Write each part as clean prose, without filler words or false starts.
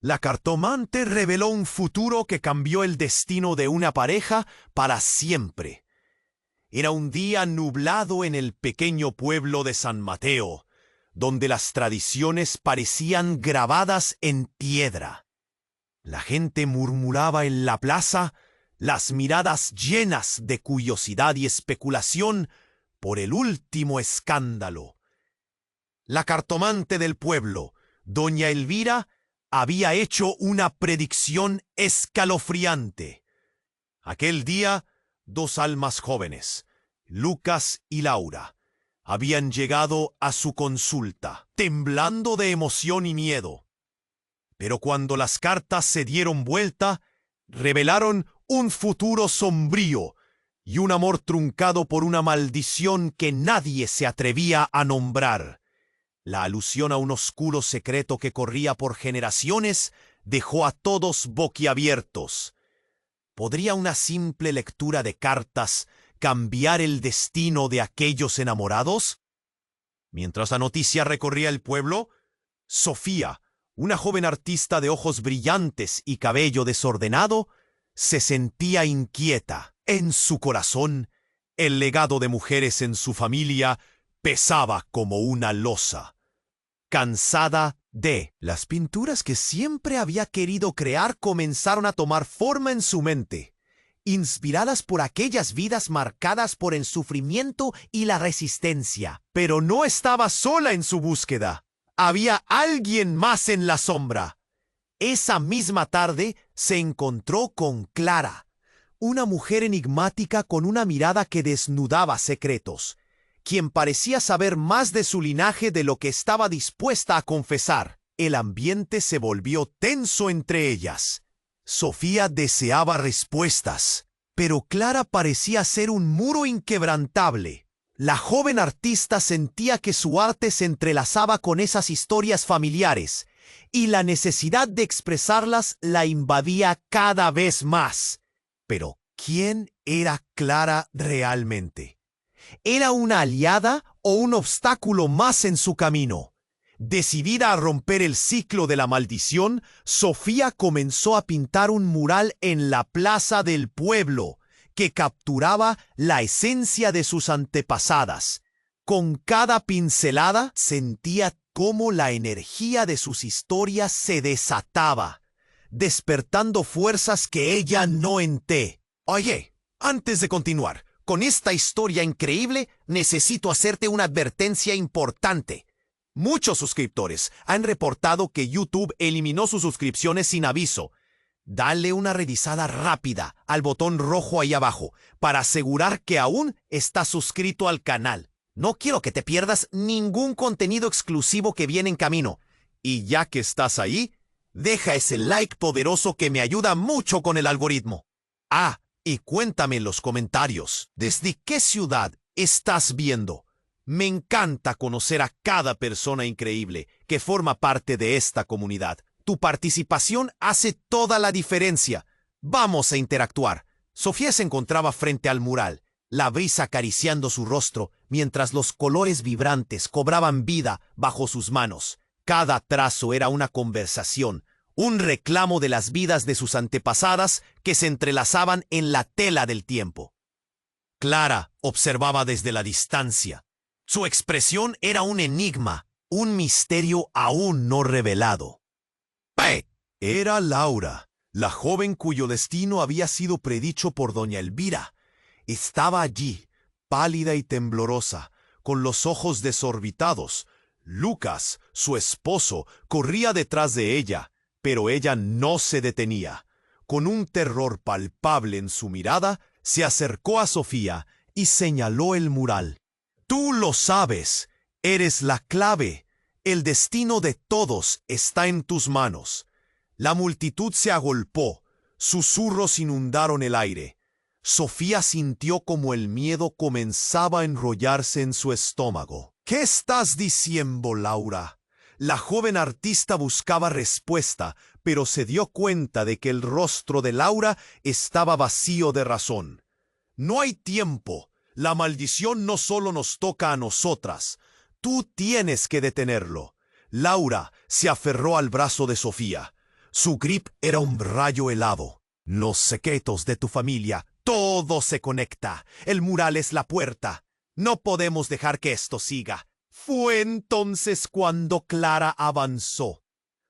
La cartomante reveló un futuro que cambió el destino de una pareja para siempre. Era un día nublado en el pequeño pueblo de San Mateo, donde las tradiciones parecían grabadas en piedra. La gente murmuraba en la plaza, las miradas llenas de curiosidad y especulación por el último escándalo. La cartomante del pueblo, doña Elvira, había hecho una predicción escalofriante. Aquel día, dos almas jóvenes, Lucas y Laura, habían llegado a su consulta, temblando de emoción y miedo. Pero cuando las cartas se dieron vuelta, revelaron un futuro sombrío y un amor truncado por una maldición que nadie se atrevía a nombrar. La alusión a un oscuro secreto que corría por generaciones dejó a todos boquiabiertos. ¿Podría una simple lectura de cartas cambiar el destino de aquellos enamorados? Mientras la noticia recorría el pueblo, Sofía, una joven artista de ojos brillantes y cabello desordenado, se sentía inquieta. En su corazón, el legado de mujeres en su familia pesaba como una losa. Cansada de las pinturas que siempre había querido crear, comenzaron a tomar forma en su mente, inspiradas por aquellas vidas marcadas por el sufrimiento y la resistencia. Pero no estaba sola en su búsqueda. Había alguien más en la sombra. Esa misma tarde se encontró con Clara, una mujer enigmática con una mirada que desnudaba secretos, quien parecía saber más de su linaje de lo que estaba dispuesta a confesar. El ambiente se volvió tenso entre ellas. Sofía deseaba respuestas, pero Clara parecía ser un muro inquebrantable. La joven artista sentía que su arte se entrelazaba con esas historias familiares, y la necesidad de expresarlas la invadía cada vez más. Pero, ¿quién era Clara realmente? ¿Era una aliada o un obstáculo más en su camino? Decidida a romper el ciclo de la maldición, Sofía comenzó a pintar un mural en la plaza del pueblo que capturaba la esencia de sus antepasadas. Con cada pincelada sentía cómo la energía de sus historias se desataba, despertando fuerzas que ella no enté. Oye, antes de continuar con esta historia increíble, necesito hacerte una advertencia importante. Muchos suscriptores han reportado que YouTube eliminó sus suscripciones sin aviso. Dale una revisada rápida al botón rojo ahí abajo para asegurar que aún estás suscrito al canal. No quiero que te pierdas ningún contenido exclusivo que viene en camino. Y ya que estás ahí, deja ese like poderoso que me ayuda mucho con el algoritmo. Y cuéntame en los comentarios, ¿desde qué ciudad estás viendo? Me encanta conocer a cada persona increíble que forma parte de esta comunidad. Tu participación hace toda la diferencia. Vamos a interactuar. Sofía se encontraba frente al mural, la brisa acariciando su rostro mientras los colores vibrantes cobraban vida bajo sus manos. Cada trazo era una conversación, un reclamo de las vidas de sus antepasadas que se entrelazaban en la tela del tiempo. Clara observaba desde la distancia. Su expresión era un enigma, un misterio aún no revelado. Era Laura, la joven cuyo destino había sido predicho por doña Elvira. Estaba allí, pálida y temblorosa, con los ojos desorbitados. Lucas, su esposo, corría detrás de ella, pero ella no se detenía. Con un terror palpable en su mirada, se acercó a Sofía y señaló el mural. Tú lo sabes, eres la clave. El destino de todos está en tus manos. La multitud se agolpó, susurros inundaron el aire. Sofía sintió como el miedo comenzaba a enrollarse en su estómago. ¿Qué estás diciendo, Laura? La joven artista buscaba respuesta, pero se dio cuenta de que el rostro de Laura estaba vacío de razón. No hay tiempo. La maldición no solo nos toca a nosotras. Tú tienes que detenerlo. Laura se aferró al brazo de Sofía. Su grip era un rayo helado. Los secretos de tu familia, todo se conecta. El mural es la puerta. No podemos dejar que esto siga. Fue entonces cuando Clara avanzó,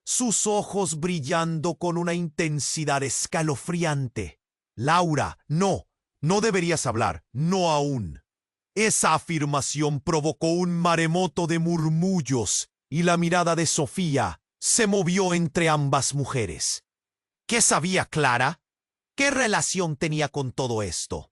sus ojos brillando con una intensidad escalofriante. Laura, no deberías hablar, no aún. Esa afirmación provocó un maremoto de murmullos y la mirada de Sofía se movió entre ambas mujeres. ¿Qué sabía Clara? ¿Qué relación tenía con todo esto?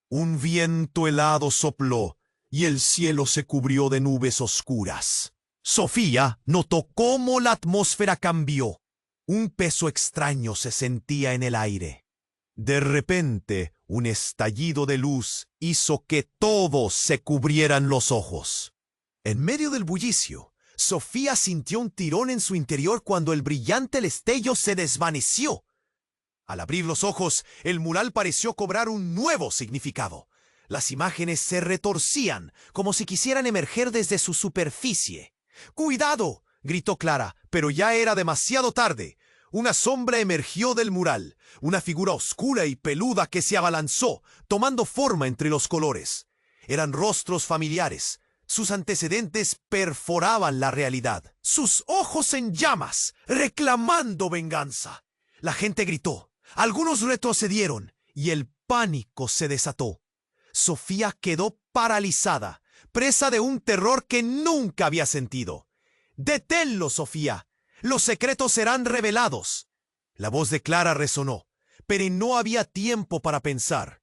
Un viento helado sopló y el cielo se cubrió de nubes oscuras. Sofía notó cómo la atmósfera cambió. Un peso extraño se sentía en el aire. De repente, un estallido de luz hizo que todos se cubrieran los ojos. En medio del bullicio, Sofía sintió un tirón en su interior cuando el brillante destello se desvaneció. Al abrir los ojos, el mural pareció cobrar un nuevo significado. Las imágenes se retorcían, como si quisieran emerger desde su superficie. ¡Cuidado!, gritó Clara, pero ya era demasiado tarde. Una sombra emergió del mural, una figura oscura y peluda que se abalanzó, tomando forma entre los colores. Eran rostros familiares. Sus antecedentes perforaban la realidad. Sus ojos en llamas, reclamando venganza. La gente gritó. Algunos retrocedieron y el pánico se desató. Sofía quedó paralizada, presa de un terror que nunca había sentido. ¡Deténlo, Sofía! ¡Los secretos serán revelados! La voz de Clara resonó, pero no había tiempo para pensar.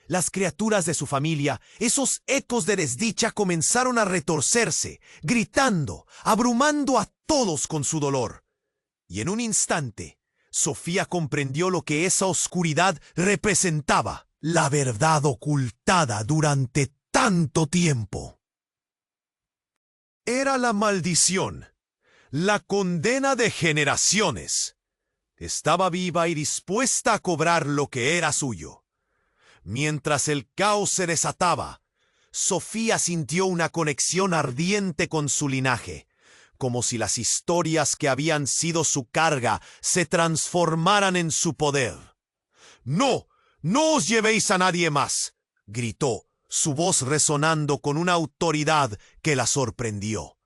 Las criaturas de su familia, esos ecos de desdicha, comenzaron a retorcerse, gritando, abrumando a todos con su dolor. Y en un instante, Sofía comprendió lo que esa oscuridad representaba, la verdad ocultada durante tanto tiempo. Era la maldición, la condena de generaciones. Estaba viva y dispuesta a cobrar lo que era suyo. Mientras el caos se desataba, Sofía sintió una conexión ardiente con su linaje, como si las historias que habían sido su carga se transformaran en su poder. ¡No! ¡No os llevéis a nadie más!, gritó, su voz resonando con una autoridad que la sorprendió.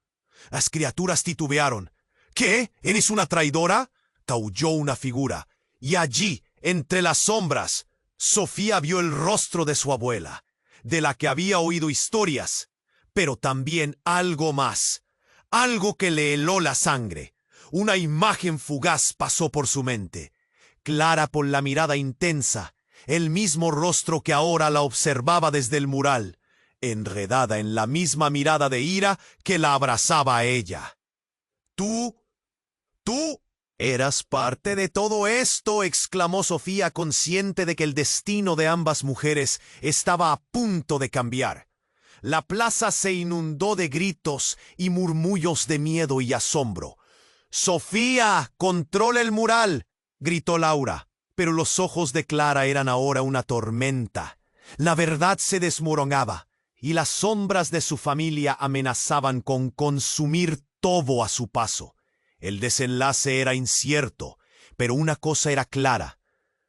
Las criaturas titubearon. ¿Qué? ¿Eres una traidora?, taulló una figura, y allí, entre las sombras, Sofía vio el rostro de su abuela, de la que había oído historias, pero también algo más. Algo que le heló la sangre. Una imagen fugaz pasó por su mente. Clara con la mirada intensa, el mismo rostro que ahora la observaba desde el mural, enredada en la misma mirada de ira que la abrazaba a ella. ¿Tú eras parte de todo esto?, exclamó Sofía, consciente de que el destino de ambas mujeres estaba a punto de cambiar. La plaza se inundó de gritos y murmullos de miedo y asombro. «¡Sofía, controla el mural!», gritó Laura, pero los ojos de Clara eran ahora una tormenta. La verdad se desmoronaba, y las sombras de su familia amenazaban con consumir todo a su paso. El desenlace era incierto, pero una cosa era clara: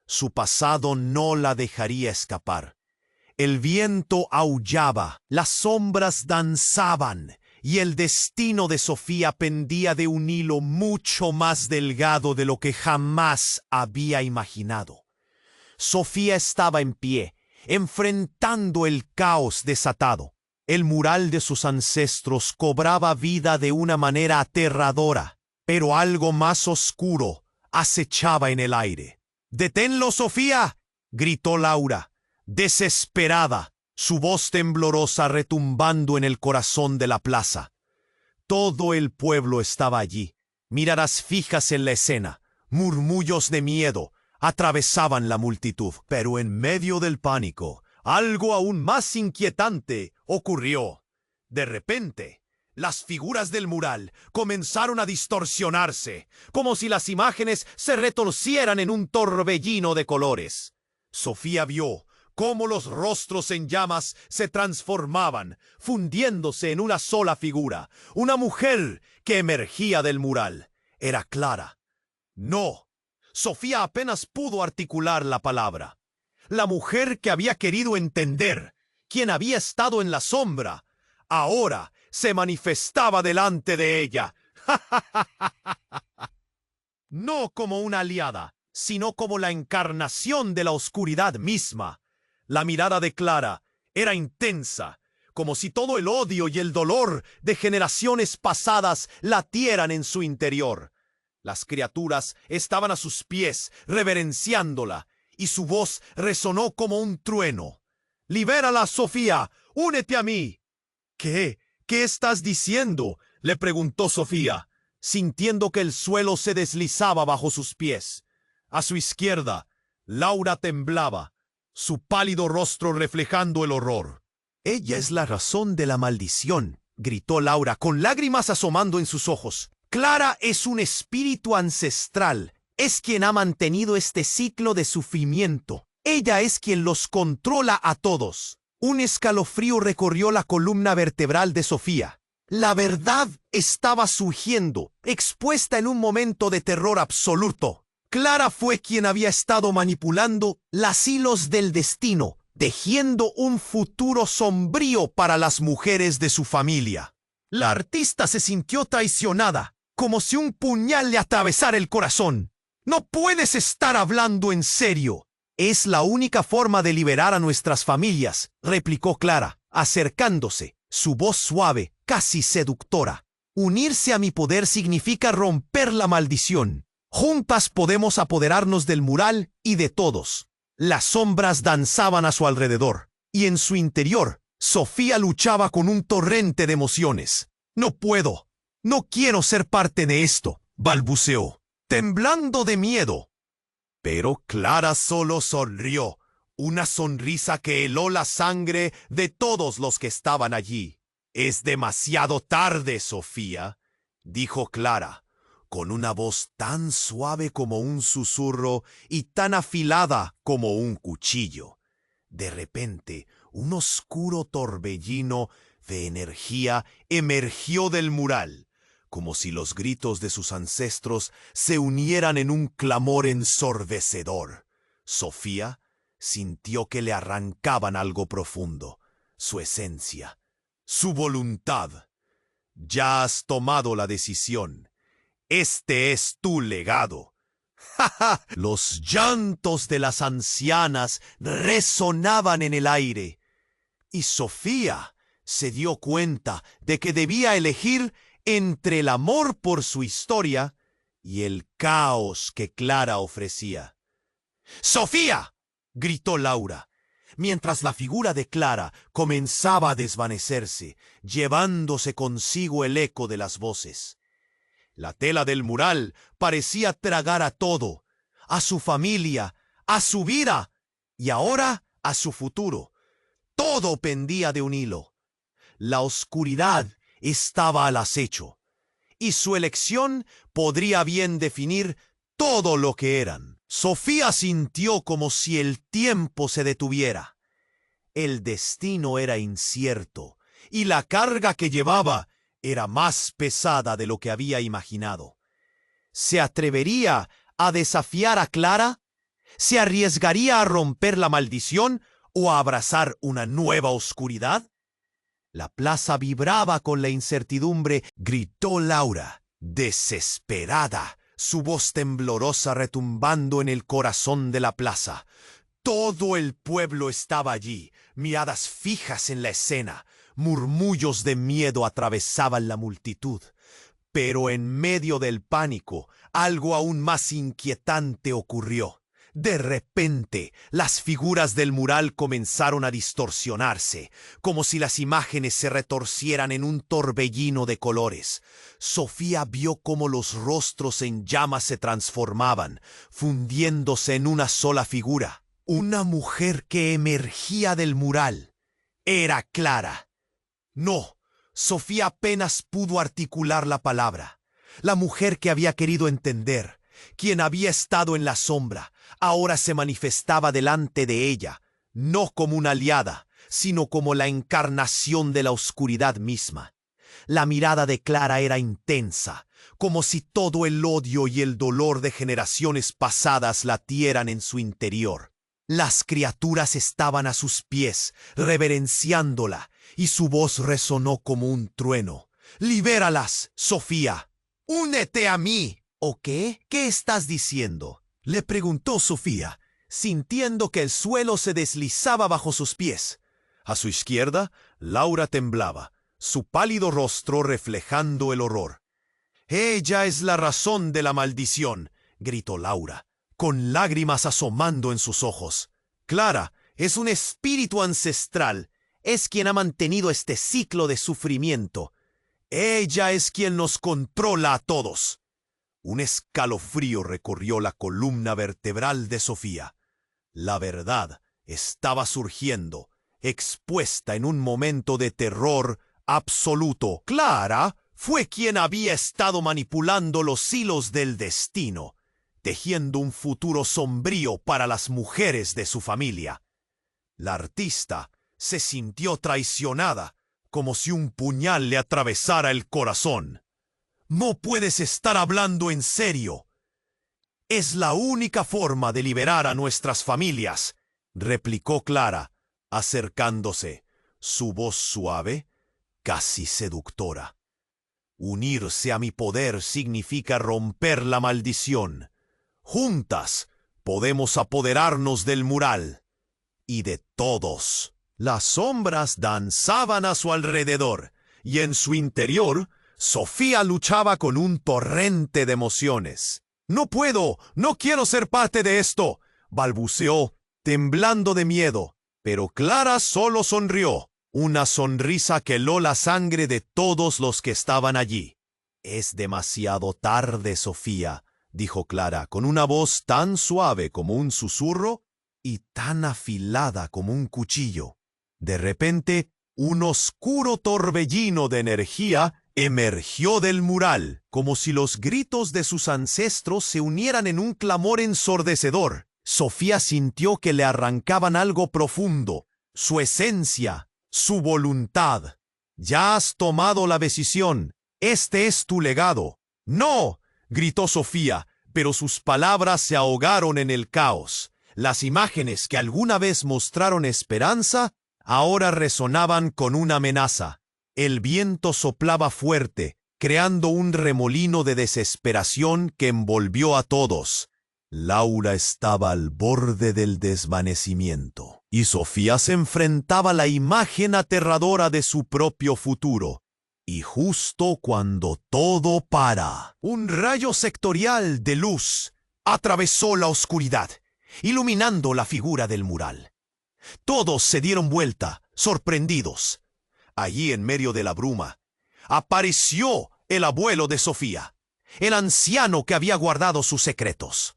su pasado no la dejaría escapar. El viento aullaba, las sombras danzaban, y el destino de Sofía pendía de un hilo mucho más delgado de lo que jamás había imaginado. Sofía estaba en pie, enfrentando el caos desatado. El mural de sus ancestros cobraba vida de una manera aterradora, pero algo más oscuro acechaba en el aire. «¡Deténlo, Sofía!», gritó Laura, desesperada, su voz temblorosa retumbando en el corazón de la plaza. Todo el pueblo estaba allí, miradas fijas en la escena, murmullos de miedo atravesaban la multitud. Pero en medio del pánico, algo aún más inquietante ocurrió. De repente, las figuras del mural comenzaron a distorsionarse, como si las imágenes se retorcieran en un torbellino de colores. Sofía vio cómo los rostros en llamas se transformaban, fundiéndose en una sola figura, una mujer que emergía del mural. Era Clara. No, Sofía apenas pudo articular la palabra. La mujer que había querido entender, quien había estado en la sombra, ahora se manifestaba delante de ella. No como una aliada, sino como la encarnación de la oscuridad misma. La mirada de Clara era intensa, como si todo el odio y el dolor de generaciones pasadas latieran en su interior. Las criaturas estaban a sus pies, reverenciándola, y su voz resonó como un trueno. «¡Libérala, Sofía! ¡Únete a mí!» «¿Qué? ¿Qué estás diciendo?», le preguntó Sofía, sintiendo que el suelo se deslizaba bajo sus pies. A su izquierda, Laura temblaba, su pálido rostro reflejando el horror. «Ella es la razón de la maldición», gritó Laura, con lágrimas asomando en sus ojos. «Clara es un espíritu ancestral. Es quien ha mantenido este ciclo de sufrimiento. Ella es quien los controla a todos». Un escalofrío recorrió la columna vertebral de Sofía. La verdad estaba surgiendo, expuesta en un momento de terror absoluto. Clara fue quien había estado manipulando las hilos del destino, tejiendo un futuro sombrío para las mujeres de su familia. La artista se sintió traicionada, como si un puñal le atravesara el corazón. «No puedes estar hablando en serio». «Es la única forma de liberar a nuestras familias», replicó Clara, acercándose, su voz suave, casi seductora. «Unirse a mi poder significa romper la maldición. Juntas podemos apoderarnos del mural y de todos». Las sombras danzaban a su alrededor, y en su interior, Sofía luchaba con un torrente de emociones. «No puedo, no quiero ser parte de esto», balbuceó, temblando de miedo. Pero Clara solo sonrió, una sonrisa que heló la sangre de todos los que estaban allí. «Es demasiado tarde, Sofía», dijo Clara, con una voz tan suave como un susurro y tan afilada como un cuchillo. De repente, un oscuro torbellino de energía emergió del mural, como si los gritos de sus ancestros se unieran en un clamor ensordecedor. Sofía sintió que le arrancaban algo profundo, su esencia, su voluntad. «Ya has tomado la decisión. Este es tu legado». ¡Ja, ja! Los llantos de las ancianas resonaban en el aire, y Sofía se dio cuenta de que debía elegir entre el amor por su historia y el caos que Clara ofrecía. «¡Sofía!», gritó Laura, mientras la figura de Clara comenzaba a desvanecerse, llevándose consigo el eco de las voces. La tela del mural parecía tragar a todo, a su familia, a su vida y ahora a su futuro. Todo pendía de un hilo. La oscuridad estaba al acecho, y su elección podría bien definir todo lo que eran. Sofía sintió como si el tiempo se detuviera. El destino era incierto, y la carga que llevaba era más pesada de lo que había imaginado. ¿Se atrevería a desafiar a Clara? ¿Se arriesgaría a romper la maldición o a abrazar una nueva oscuridad? La plaza vibraba con la incertidumbre. Gritó Laura, desesperada, su voz temblorosa retumbando en el corazón de la plaza. Todo el pueblo estaba allí, miradas fijas en la escena. Murmullos de miedo atravesaban la multitud. Pero en medio del pánico, algo aún más inquietante ocurrió. De repente, las figuras del mural comenzaron a distorsionarse, como si las imágenes se retorcieran en un torbellino de colores. Sofía vio cómo los rostros en llamas se transformaban, fundiéndose en una sola figura. Una mujer que emergía del mural. Era Clara. No, Sofía apenas pudo articular la palabra. La mujer que había querido entender, quien había estado en la sombra, ahora se manifestaba delante de ella, no como una aliada, sino como la encarnación de la oscuridad misma. La mirada de Clara era intensa, como si todo el odio y el dolor de generaciones pasadas latieran en su interior. Las criaturas estaban a sus pies, reverenciándola, y su voz resonó como un trueno. «¡Libéralas, Sofía! ¡Únete a mí!» ¿O qué? ¿Qué estás diciendo?, le preguntó Sofía, sintiendo que el suelo se deslizaba bajo sus pies. A su izquierda, Laura temblaba, su pálido rostro reflejando el horror. «Ella es la razón de la maldición», gritó Laura, con lágrimas asomando en sus ojos. «Clara es un espíritu ancestral, es quien ha mantenido este ciclo de sufrimiento. Ella es quien nos controla a todos». Un escalofrío recorrió la columna vertebral de Sofía. La verdad estaba surgiendo, expuesta en un momento de terror absoluto. Clara fue quien había estado manipulando los hilos del destino, tejiendo un futuro sombrío para las mujeres de su familia. La artista se sintió traicionada, como si un puñal le atravesara el corazón. «No puedes estar hablando en serio. Es la única forma de liberar a nuestras familias», replicó Clara, acercándose, su voz suave, casi seductora. «Unirse a mi poder significa romper la maldición. Juntas podemos apoderarnos del mural y de todos». Las sombras danzaban a su alrededor, y en su interior Sofía luchaba con un torrente de emociones. «No puedo, no quiero ser parte de esto», balbuceó, temblando de miedo. Pero Clara solo sonrió, una sonrisa que heló la sangre de todos los que estaban allí. «Es demasiado tarde, Sofía», dijo Clara, con una voz tan suave como un susurro y tan afilada como un cuchillo. De repente, un oscuro torbellino de energía emergió del mural, como si los gritos de sus ancestros se unieran en un clamor ensordecedor. Sofía sintió que le arrancaban algo profundo, su esencia, su voluntad. «Ya has tomado la decisión. Este es tu legado». «¡No!», gritó Sofía, pero sus palabras se ahogaron en el caos. Las imágenes que alguna vez mostraron esperanza ahora resonaban con una amenaza. El viento soplaba fuerte, creando un remolino de desesperación que envolvió a todos. Laura estaba al borde del desvanecimiento, y Sofía se enfrentaba a la imagen aterradora de su propio futuro. Y justo cuando todo para, un rayo sectorial de luz atravesó la oscuridad, iluminando la figura del mural. Todos se dieron vuelta, sorprendidos. Allí en medio de la bruma, apareció el abuelo de Sofía, el anciano que había guardado sus secretos.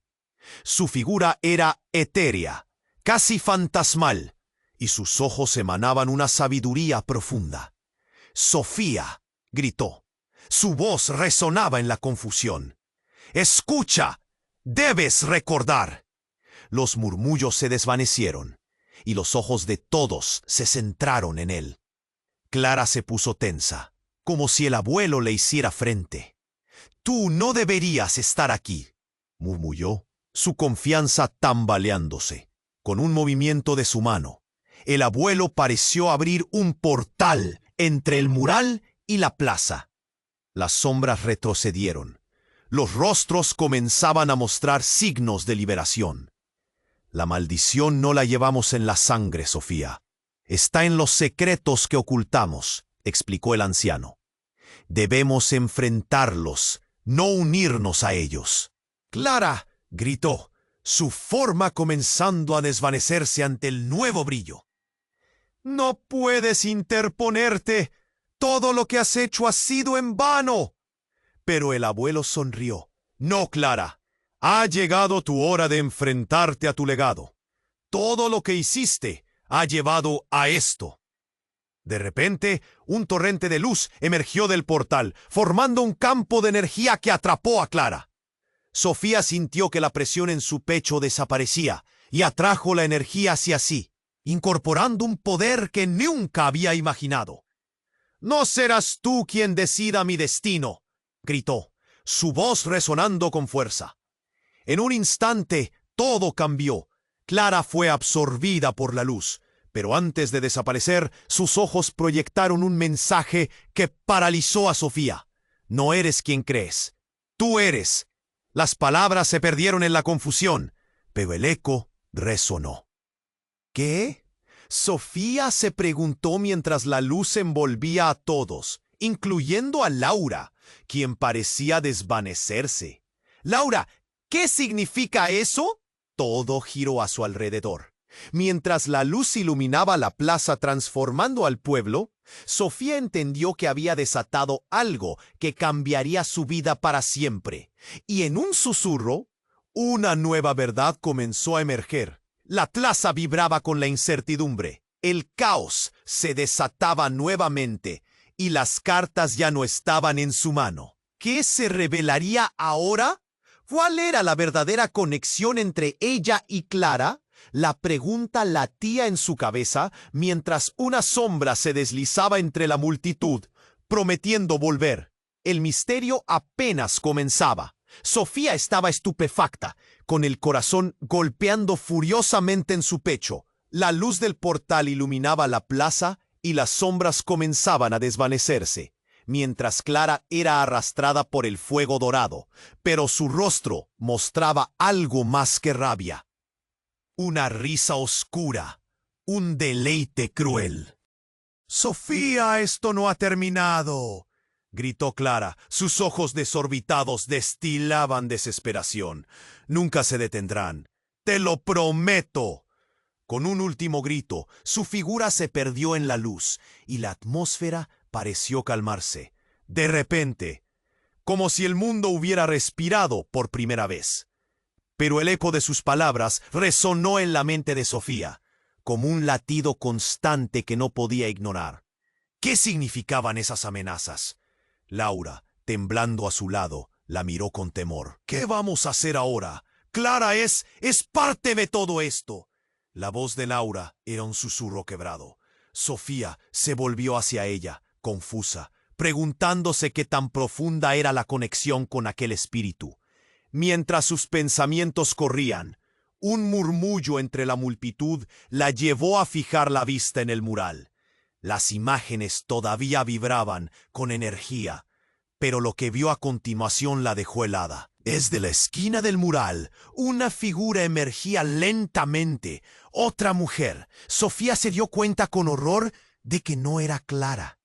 Su figura era etérea, casi fantasmal, y sus ojos emanaban una sabiduría profunda. «Sofía», gritó. Su voz resonaba en la confusión. «Escucha, debes recordar». Los murmullos se desvanecieron, y los ojos de todos se centraron en él. Clara se puso tensa, como si el abuelo le hiciera frente. «Tú no deberías estar aquí», murmulló, su confianza tambaleándose. Con un movimiento de su mano, el abuelo pareció abrir un portal entre el mural y la plaza. Las sombras retrocedieron. Los rostros comenzaban a mostrar signos de liberación. «La maldición no la llevamos en la sangre, Sofía. Está en los secretos que ocultamos», explicó el anciano. «Debemos enfrentarlos, no unirnos a ellos». «Clara», gritó, su forma comenzando a desvanecerse ante el nuevo brillo. «No puedes interponerte. Todo lo que has hecho ha sido en vano». Pero el abuelo sonrió. «No, Clara. Ha llegado tu hora de enfrentarte a tu legado. Todo lo que hiciste ha llevado a esto». De repente, un torrente de luz emergió del portal, formando un campo de energía que atrapó a Clara. Sofía sintió que la presión en su pecho desaparecía y atrajo la energía hacia sí, incorporando un poder que nunca había imaginado. No serás tú quien decida mi destino, gritó, su voz resonando con fuerza. En un instante, todo cambió. Clara fue absorbida por la luz, pero antes de desaparecer, sus ojos proyectaron un mensaje que paralizó a Sofía. No eres quien crees. Tú eres. Las palabras se perdieron en la confusión, pero el eco resonó. ¿Qué? Sofía se preguntó mientras la luz envolvía a todos, incluyendo a Laura, quien parecía desvanecerse. Laura, ¿qué significa eso? Todo giró a su alrededor. Mientras la luz iluminaba la plaza transformando al pueblo, Sofía entendió que había desatado algo que cambiaría su vida para siempre. Y en un susurro, una nueva verdad comenzó a emerger. La plaza vibraba con la incertidumbre. El caos se desataba nuevamente y las cartas ya no estaban en su mano. ¿Qué se revelaría ahora? ¿Cuál era la verdadera conexión entre ella y Clara? La pregunta latía en su cabeza mientras una sombra se deslizaba entre la multitud, prometiendo volver. El misterio apenas comenzaba. Sofía estaba estupefacta, con el corazón golpeando furiosamente en su pecho. La luz del portal iluminaba la plaza y las sombras comenzaban a desvanecerse, mientras Clara era arrastrada por el fuego dorado, pero su rostro mostraba algo más que rabia. Una risa oscura, un deleite cruel. «Sofía, esto no ha terminado», gritó Clara. Sus ojos desorbitados destilaban desesperación. «Nunca se detendrán. ¡Te lo prometo!». Con un último grito, su figura se perdió en la luz y la atmósfera pareció calmarse. De repente, como si el mundo hubiera respirado por primera vez. Pero el eco de sus palabras resonó en la mente de Sofía, como un latido constante que no podía ignorar. ¿Qué significaban esas amenazas? Laura, temblando a su lado, la miró con temor. «¿Qué vamos a hacer ahora? Clara es parte de todo esto». La voz de Laura era un susurro quebrado. Sofía se volvió hacia ella, confusa, preguntándose qué tan profunda era la conexión con aquel espíritu. Mientras sus pensamientos corrían, un murmullo entre la multitud la llevó a fijar la vista en el mural. Las imágenes todavía vibraban con energía, pero lo que vio a continuación la dejó helada. Desde la esquina del mural, una figura emergía lentamente. Otra mujer. Sofía se dio cuenta con horror de que no era Clara.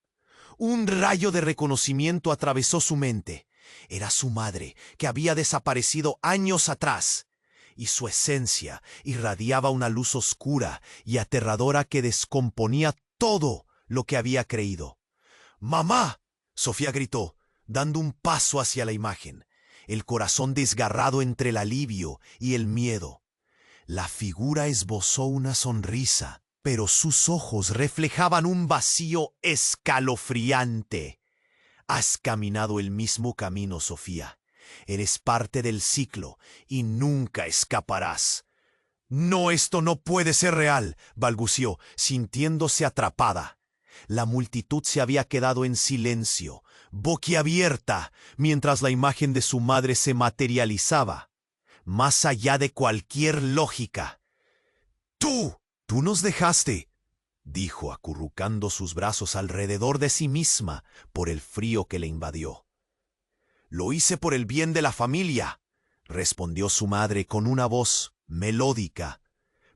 Un rayo de reconocimiento atravesó su mente. Era su madre, que había desaparecido años atrás, y su esencia irradiaba una luz oscura y aterradora que descomponía todo lo que había creído. «¡Mamá!», Sofía gritó, dando un paso hacia la imagen, el corazón desgarrado entre el alivio y el miedo. La figura esbozó una sonrisa, pero sus ojos reflejaban un vacío escalofriante. «Has caminado el mismo camino, Sofía. Eres parte del ciclo y nunca escaparás». «No, esto no puede ser real», balbució, sintiéndose atrapada. La multitud se había quedado en silencio, boquiabierta, mientras la imagen de su madre se materializaba, más allá de cualquier lógica. «¡Tú nos dejaste!», dijo, acurrucando sus brazos alrededor de sí misma por el frío que le invadió. «Lo hice por el bien de la familia», respondió su madre con una voz melódica,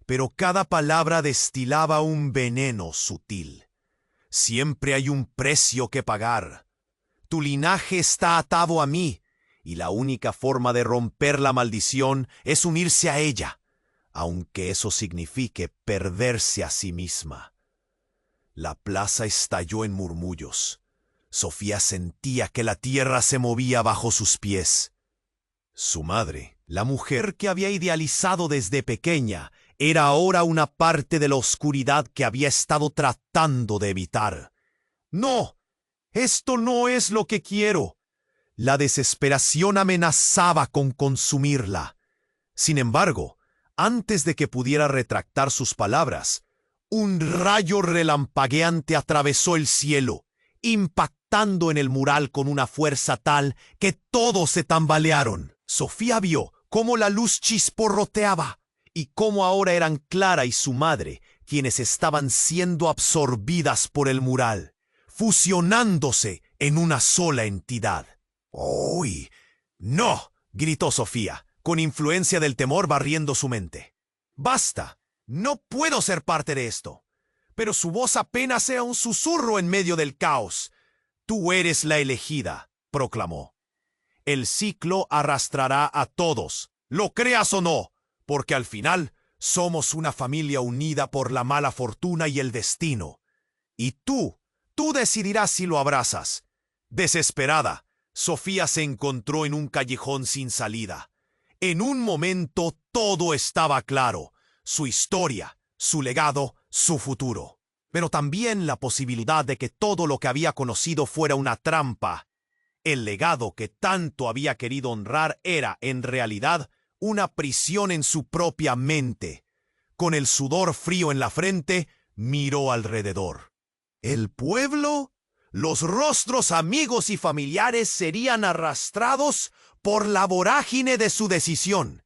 pero cada palabra destilaba un veneno sutil. «Siempre hay un precio que pagar. Tu linaje está atado a mí, y la única forma de romper la maldición es unirse a ella, aunque eso signifique perderse a sí misma». La plaza estalló en murmullos. Sofía sentía que la tierra se movía bajo sus pies. Su madre, la mujer que había idealizado desde pequeña, era ahora una parte de la oscuridad que había estado tratando de evitar. «No, esto no es lo que quiero». La desesperación amenazaba con consumirla. Sin embargo, antes de que pudiera retractar sus palabras, un rayo relampagueante atravesó el cielo. impactando en el mural con una fuerza tal que todos se tambalearon. Sofía vio cómo la luz chisporroteaba y cómo ahora eran Clara y su madre quienes estaban siendo absorbidas por el mural, fusionándose en una sola entidad. ¡Uy! ¡No! Gritó Sofía, con influencia del temor barriendo su mente. ¡Basta! No puedo ser parte de esto. Pero su voz apenas era un susurro en medio del caos. Tú eres la elegida, proclamó. El ciclo arrastrará a todos, lo creas o no, porque al final somos una familia unida por la mala fortuna y el destino. Y tú decidirás si lo abrazas. Desesperada, Sofía se encontró en un callejón sin salida. En un momento todo estaba claro: su historia, su legado, su futuro. Pero también la posibilidad de que todo lo que había conocido fuera una trampa. El legado que tanto había querido honrar era, en realidad, una prisión en su propia mente. Con el sudor frío en la frente, miró alrededor. ¿El pueblo? Los rostros amigos y familiares serían arrastrados por la vorágine de su decisión.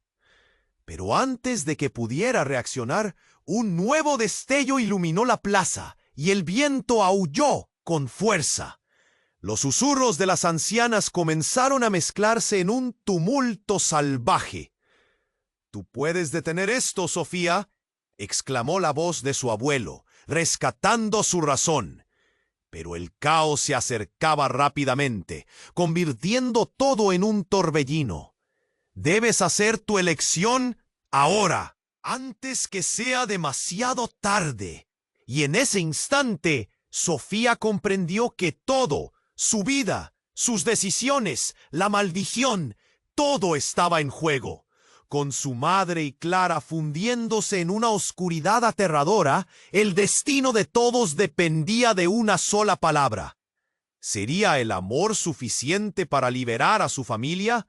Pero antes de que pudiera reaccionar, un nuevo destello iluminó la plaza y el viento aulló con fuerza. Los susurros de las ancianas comenzaron a mezclarse en un tumulto salvaje. «¿Tú puedes detener esto, Sofía?», exclamó la voz de su abuelo, rescatando su razón. Pero el caos se acercaba rápidamente, convirtiendo todo en un torbellino. «Debes hacer tu elección ahora, antes que sea demasiado tarde». Y en ese instante, Sofía comprendió que todo, su vida, sus decisiones, la maldición, todo estaba en juego. Con su madre y Clara fundiéndose en una oscuridad aterradora, el destino de todos dependía de una sola palabra. ¿Sería el amor suficiente para liberar a su familia?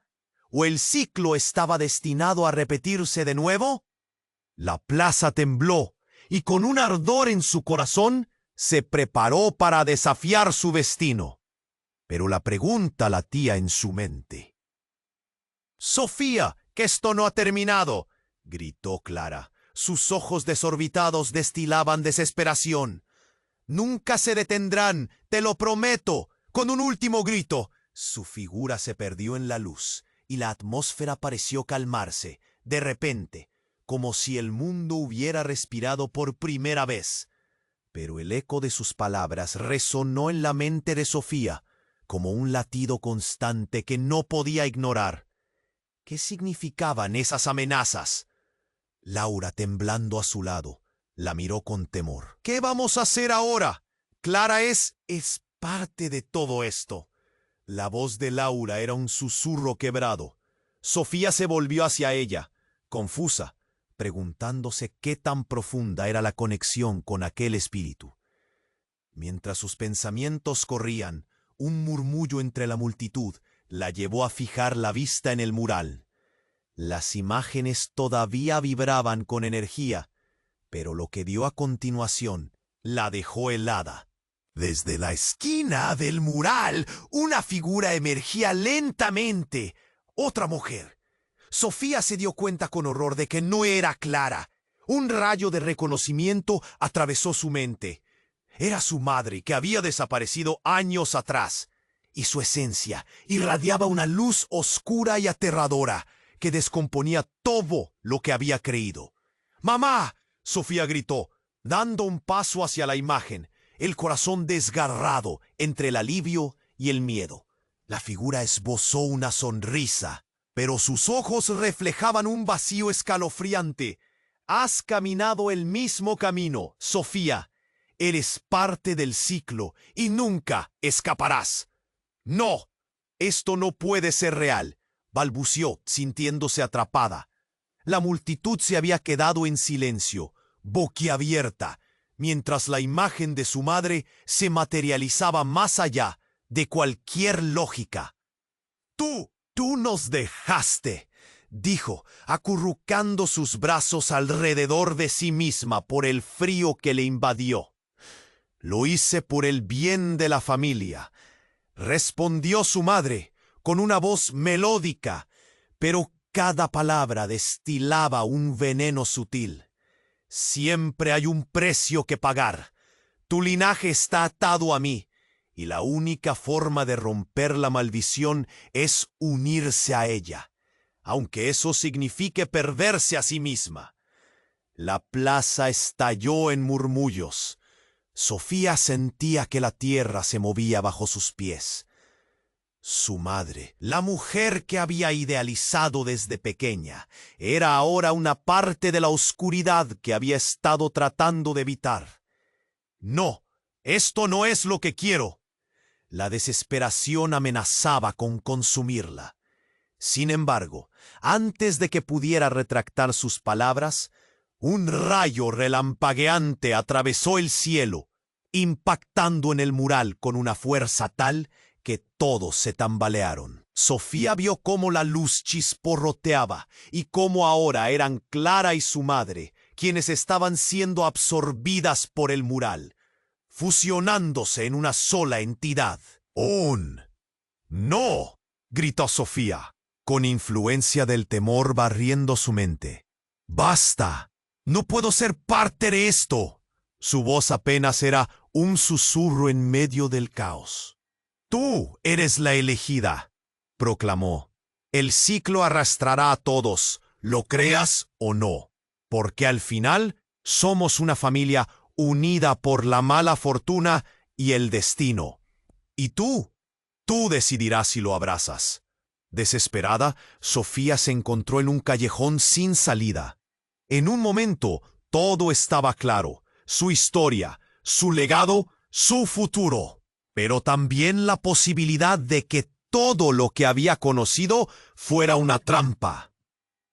¿O el ciclo estaba destinado a repetirse de nuevo? La plaza tembló, y con un ardor en su corazón, se preparó para desafiar su destino. Pero la pregunta latía en su mente. «Sofía, que esto no ha terminado», gritó Clara. Sus ojos desorbitados destilaban desesperación. «Nunca se detendrán, te lo prometo». Con un último grito, su figura se perdió en la luz y la atmósfera pareció calmarse, de repente, como si el mundo hubiera respirado por primera vez. Pero el eco de sus palabras resonó en la mente de Sofía, como un latido constante que no podía ignorar. ¿Qué significaban esas amenazas? Laura, temblando a su lado, la miró con temor. «¿Qué vamos a hacer ahora? Clara es parte de todo esto». La voz de Laura era un susurro quebrado. Sofía se volvió hacia ella, confusa, preguntándose qué tan profunda era la conexión con aquel espíritu. Mientras sus pensamientos corrían, un murmullo entre la multitud la llevó a fijar la vista en el mural. Las imágenes todavía vibraban con energía, pero lo que dio a continuación la dejó helada. Desde la esquina del mural, una figura emergía lentamente. Otra mujer. Sofía se dio cuenta con horror de que no era Clara. Un rayo de reconocimiento atravesó su mente. Era su madre, que había desaparecido años atrás, y su esencia irradiaba una luz oscura y aterradora que descomponía todo lo que había creído. «¡Mamá!», Sofía gritó, dando un paso hacia la imagen, el corazón desgarrado entre el alivio y el miedo. La figura esbozó una sonrisa, pero sus ojos reflejaban un vacío escalofriante. «Has caminado el mismo camino, Sofía. Eres parte del ciclo y nunca escaparás». «No, esto no puede ser real», balbució, sintiéndose atrapada. La multitud se había quedado en silencio, boquiabierta, mientras la imagen de su madre se materializaba más allá de cualquier lógica. Tú nos dejaste», dijo, acurrucando sus brazos alrededor de sí misma por el frío que le invadió. Lo hice por el bien de la familia, respondió su madre con una voz melódica, pero cada palabra destilaba un veneno sutil. Siempre hay un precio que pagar. Tu linaje está atado a mí, y la única forma de romper la maldición es unirse a ella, aunque eso signifique perderse a sí misma. La plaza estalló en murmullos. Sofía sentía que la tierra se movía bajo sus pies. Su madre, la mujer que había idealizado desde pequeña, era ahora una parte de la oscuridad que había estado tratando de evitar. No, esto no es lo que quiero. La desesperación amenazaba con consumirla. Sin embargo, antes de que pudiera retractar sus palabras, un rayo relampagueante atravesó el cielo, impactando en el mural con una fuerza tal que todos se tambalearon. Sofía vio cómo la luz chisporroteaba y cómo ahora eran Clara y su madre quienes estaban siendo absorbidas por el mural, fusionándose en una sola entidad. ¡No! Gritó Sofía, con influencia del temor barriendo su mente. ¡Basta! ¡No puedo ser parte de esto! Su voz apenas era un susurro en medio del caos. Tú eres la elegida, proclamó. El ciclo arrastrará a todos, lo creas o no, porque al final somos una familia unida por la mala fortuna y el destino. Y tú decidirás si lo abrazas. Desesperada, Sofía se encontró en un callejón sin salida. En un momento, todo estaba claro: su historia, su legado, su futuro. Pero también la posibilidad de que todo lo que había conocido fuera una trampa.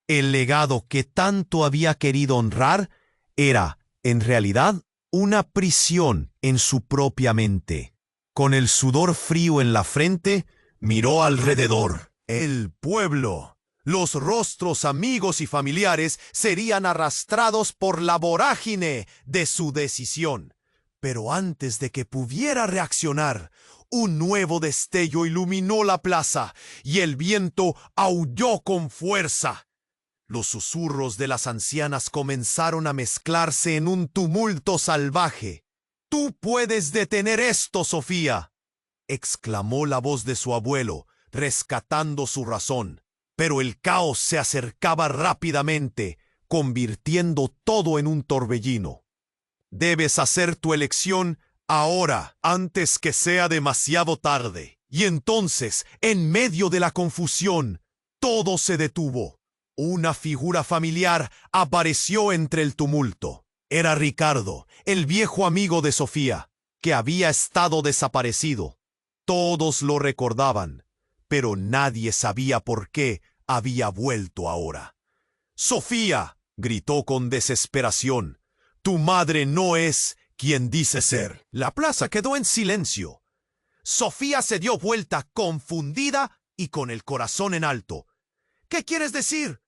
El legado que tanto había querido honrar era, en realidad, una prisión en su propia mente. Con el sudor frío en la frente, miró alrededor. El pueblo, los rostros amigos y familiares serían arrastrados por la vorágine de su decisión. Pero antes de que pudiera reaccionar, un nuevo destello iluminó la plaza y el viento aulló con fuerza. Los susurros de las ancianas comenzaron a mezclarse en un tumulto salvaje. «¡Tú puedes detener esto, Sofía!», exclamó la voz de su abuelo, rescatando su razón. Pero el caos se acercaba rápidamente, convirtiendo todo en un torbellino. Debes hacer tu elección ahora, antes que sea demasiado tarde. Y entonces, en medio de la confusión, todo se detuvo. Una figura familiar apareció entre el tumulto. Era Ricardo, el viejo amigo de Sofía, que había estado desaparecido. Todos lo recordaban, pero nadie sabía por qué había vuelto ahora. «¡Sofía!», gritó con desesperación. «Tu madre no es quien dice ser». La plaza quedó en silencio. Sofía se dio vuelta confundida y con el corazón en alto. «¿Qué quieres decir?».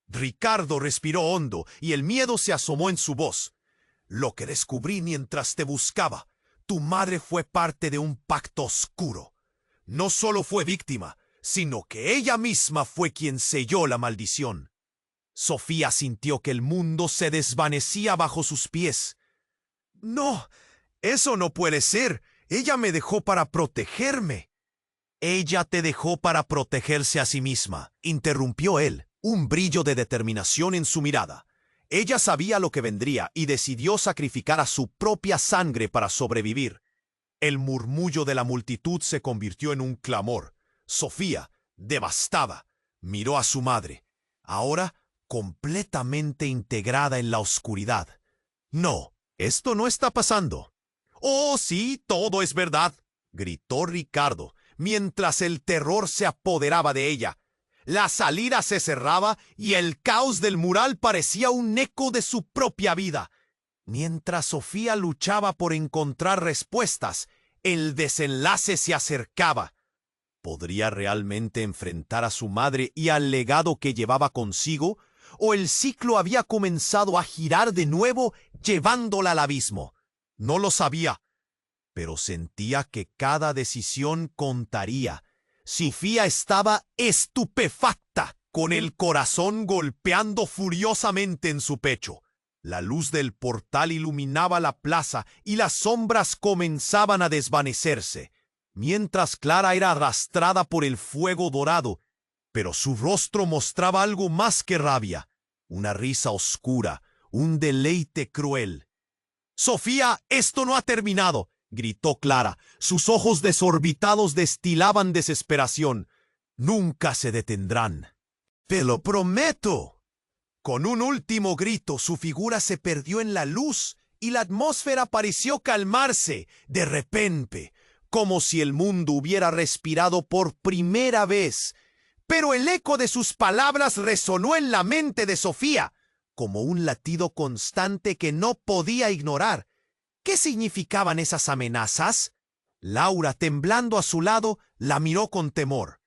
Ricardo respiró hondo y el miedo se asomó en su voz. «Lo que descubrí mientras te buscaba. Tu madre fue parte de un pacto oscuro. No solo fue víctima, sino que ella misma fue quien selló la maldición». Sofía sintió que el mundo se desvanecía bajo sus pies. «No, eso no puede ser. Ella me dejó para protegerme». «Ella te dejó para protegerse a sí misma», interrumpió él, un brillo de determinación en su mirada. Ella sabía lo que vendría y decidió sacrificar a su propia sangre para sobrevivir. El murmullo de la multitud se convirtió en un clamor. Sofía, devastada, miró a su madre, ahora completamente integrada en la oscuridad. «No, esto no está pasando». «Oh, sí, todo es verdad», gritó Ricardo, mientras el terror se apoderaba de ella. La salida se cerraba y el caos del mural parecía un eco de su propia vida. Mientras Sofía luchaba por encontrar respuestas, el desenlace se acercaba. ¿Podría realmente enfrentar a su madre y al legado que llevaba consigo? ¿O el ciclo había comenzado a girar de nuevo, llevándola al abismo? No lo sabía, pero sentía que cada decisión contaría. Sofía estaba estupefacta, con el corazón golpeando furiosamente en su pecho. La luz del portal iluminaba la plaza y las sombras comenzaban a desvanecerse, mientras Clara era arrastrada por el fuego dorado, pero su rostro mostraba algo más que rabia, una risa oscura, un deleite cruel. «Sofía, esto no ha terminado», gritó Clara. Sus ojos desorbitados destilaban desesperación. «Nunca se detendrán. Te lo prometo». Con un último grito, su figura se perdió en la luz y la atmósfera pareció calmarse de repente, como si el mundo hubiera respirado por primera vez. Pero el eco de sus palabras resonó en la mente de Sofía, como un latido constante que no podía ignorar. ¿Qué significaban esas amenazas? Laura, temblando a su lado, la miró con temor.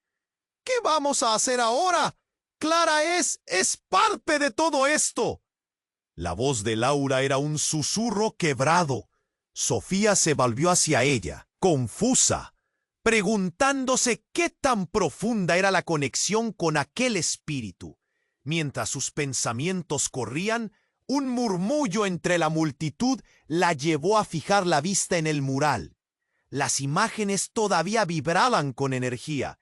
«¿Qué vamos a hacer ahora? Clara es parte de todo esto». La voz de Laura era un susurro quebrado. Sofía se volvió hacia ella, confusa, preguntándose qué tan profunda era la conexión con aquel espíritu. Mientras sus pensamientos corrían, un murmullo entre la multitud la llevó a fijar la vista en el mural. Las imágenes todavía vibraban con energía,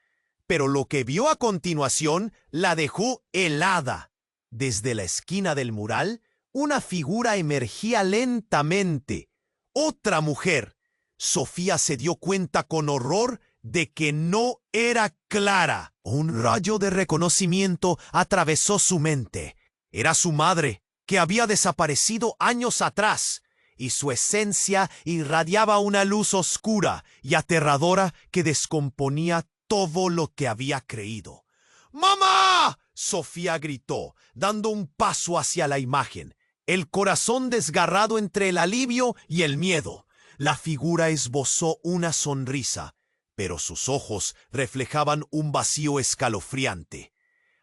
pero lo que vio a continuación la dejó helada. Desde la esquina del mural, una figura emergía lentamente. Otra mujer. Sofía se dio cuenta con horror de que no era Clara. Un rayo de reconocimiento atravesó su mente. Era su madre, que había desaparecido años atrás, y su esencia irradiaba una luz oscura y aterradora que descomponía todo lo que había creído. «¡Mamá!», Sofía gritó, dando un paso hacia la imagen, el corazón desgarrado entre el alivio y el miedo. La figura esbozó una sonrisa, pero sus ojos reflejaban un vacío escalofriante.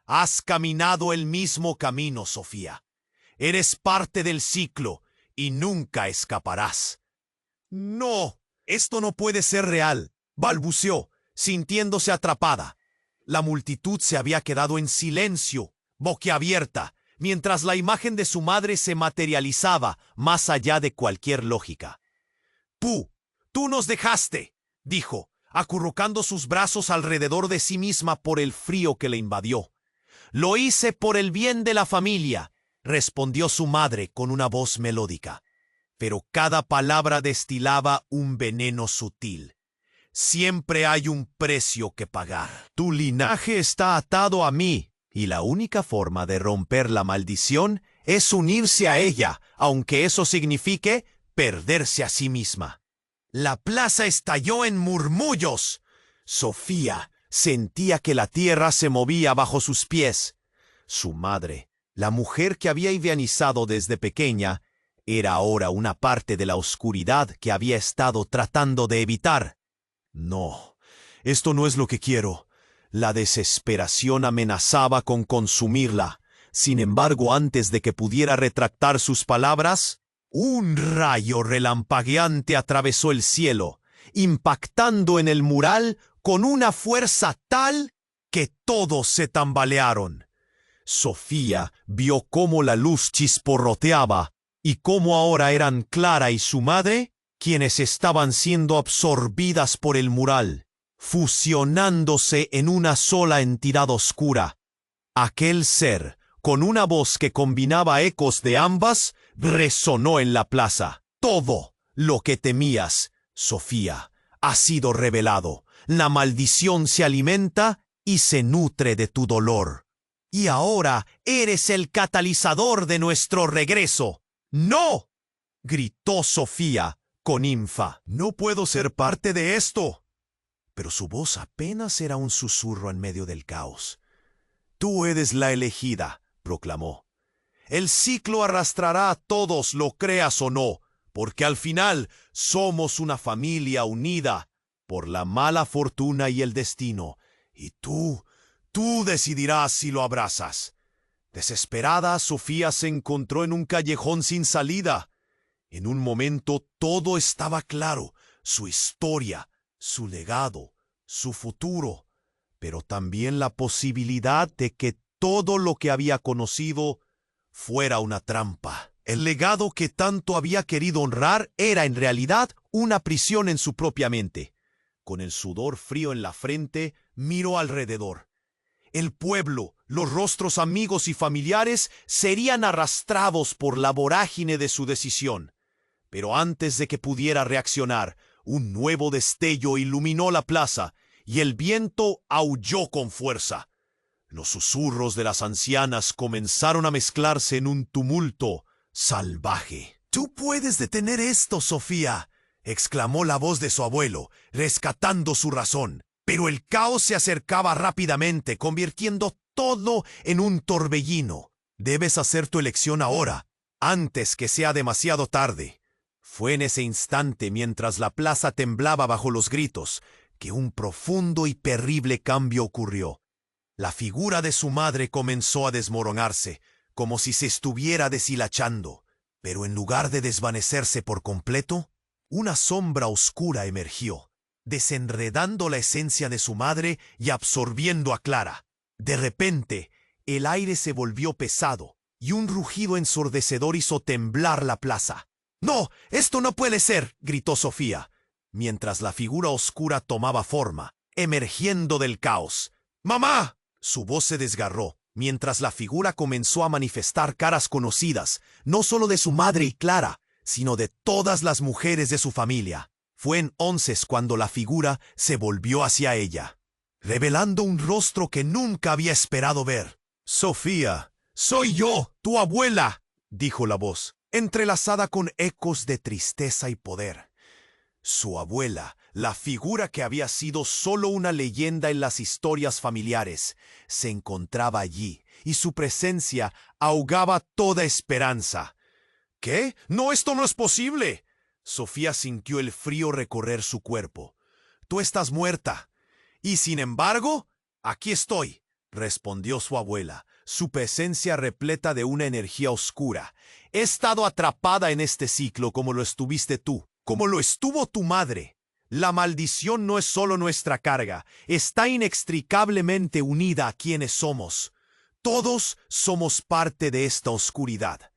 «Has caminado el mismo camino, Sofía. Eres parte del ciclo y nunca escaparás». «No, esto no puede ser real», balbuceó, sintiéndose atrapada. La multitud se había quedado en silencio, boquiabierta, mientras la imagen de su madre se materializaba más allá de cualquier lógica. «Tú nos dejaste», dijo, acurrucando sus brazos alrededor de sí misma por el frío que le invadió. «Lo hice por el bien de la familia», respondió su madre con una voz melódica, pero cada palabra destilaba un veneno sutil. «Siempre hay un precio que pagar. Tu linaje está atado a mí, y la única forma de romper la maldición es unirse a ella, aunque eso signifique perderse a sí misma». La plaza estalló en murmullos. Sofía sentía que la tierra se movía bajo sus pies. Su madre, la mujer que había idealizado desde pequeña, era ahora una parte de la oscuridad que había estado tratando de evitar. «No, esto no es lo que quiero». La desesperación amenazaba con consumirla. Sin embargo, antes de que pudiera retractar sus palabras, un rayo relampagueante atravesó el cielo, impactando en el mural con una fuerza tal que todos se tambalearon. Sofía vio cómo la luz chisporroteaba y cómo ahora eran Clara y su madre quienes estaban siendo absorbidas por el mural, fusionándose en una sola entidad oscura. Aquel ser, con una voz que combinaba ecos de ambas, resonó en la plaza. «Todo lo que temías, Sofía, ha sido revelado. La maldición se alimenta y se nutre de tu dolor. Y ahora eres el catalizador de nuestro regreso». «¡No!», gritó Sofía con ínfa. «No puedo ser parte de esto». Pero su voz apenas era un susurro en medio del caos. «Tú eres la elegida», proclamó. «El ciclo arrastrará a todos, lo creas o no, porque al final somos una familia unida por la mala fortuna y el destino. Y tú decidirás si lo abrazas». Desesperada, Sofía se encontró en un callejón sin salida. En un momento todo estaba claro. su historia, su legado, su futuro, pero también la posibilidad de que todo lo que había conocido fuera una trampa. El legado que tanto había querido honrar era en realidad una prisión en su propia mente. Con el sudor frío en la frente, miró alrededor. El pueblo, los rostros amigos y familiares serían arrastrados por la vorágine de su decisión. Pero antes de que pudiera reaccionar, un nuevo destello iluminó la plaza y el viento aulló con fuerza. Los susurros de las ancianas comenzaron a mezclarse en un tumulto salvaje. «¡Tú puedes detener esto, Sofía!», exclamó la voz de su abuelo, rescatando su razón. Pero el caos se acercaba rápidamente, convirtiendo todo en un torbellino. «Debes hacer tu elección ahora, antes que sea demasiado tarde». Fue en ese instante, mientras la plaza temblaba bajo los gritos, que un profundo y terrible cambio ocurrió. La figura de su madre comenzó a desmoronarse, como si se estuviera deshilachando. Pero en lugar de desvanecerse por completo, una sombra oscura emergió, desenredando la esencia de su madre y absorbiendo a Clara. De repente, el aire se volvió pesado, y un rugido ensordecedor hizo temblar la plaza. «¡No! ¡Esto no puede ser!», gritó Sofía, mientras la figura oscura tomaba forma, emergiendo del caos. «¡Mamá!». Su voz se desgarró, mientras la figura comenzó a manifestar caras conocidas, no solo de su madre y Clara, sino de todas las mujeres de su familia. Fue entonces cuando la figura se volvió hacia ella, revelando un rostro que nunca había esperado ver. «Sofía, soy yo, tu abuela», dijo la voz, entrelazada con ecos de tristeza y poder. Su abuela, la figura que había sido solo una leyenda en las historias familiares, se encontraba allí, y su presencia ahogaba toda esperanza. «¿Qué? No, esto no es posible». Sofía sintió el frío recorrer su cuerpo. «Tú estás muerta». «Y sin embargo, aquí estoy», respondió su abuela, su presencia repleta de una energía oscura. «He estado atrapada en este ciclo como lo estuviste tú, como lo estuvo tu madre. La maldición no es solo nuestra carga, está inextricablemente unida a quienes somos. Todos somos parte de esta oscuridad».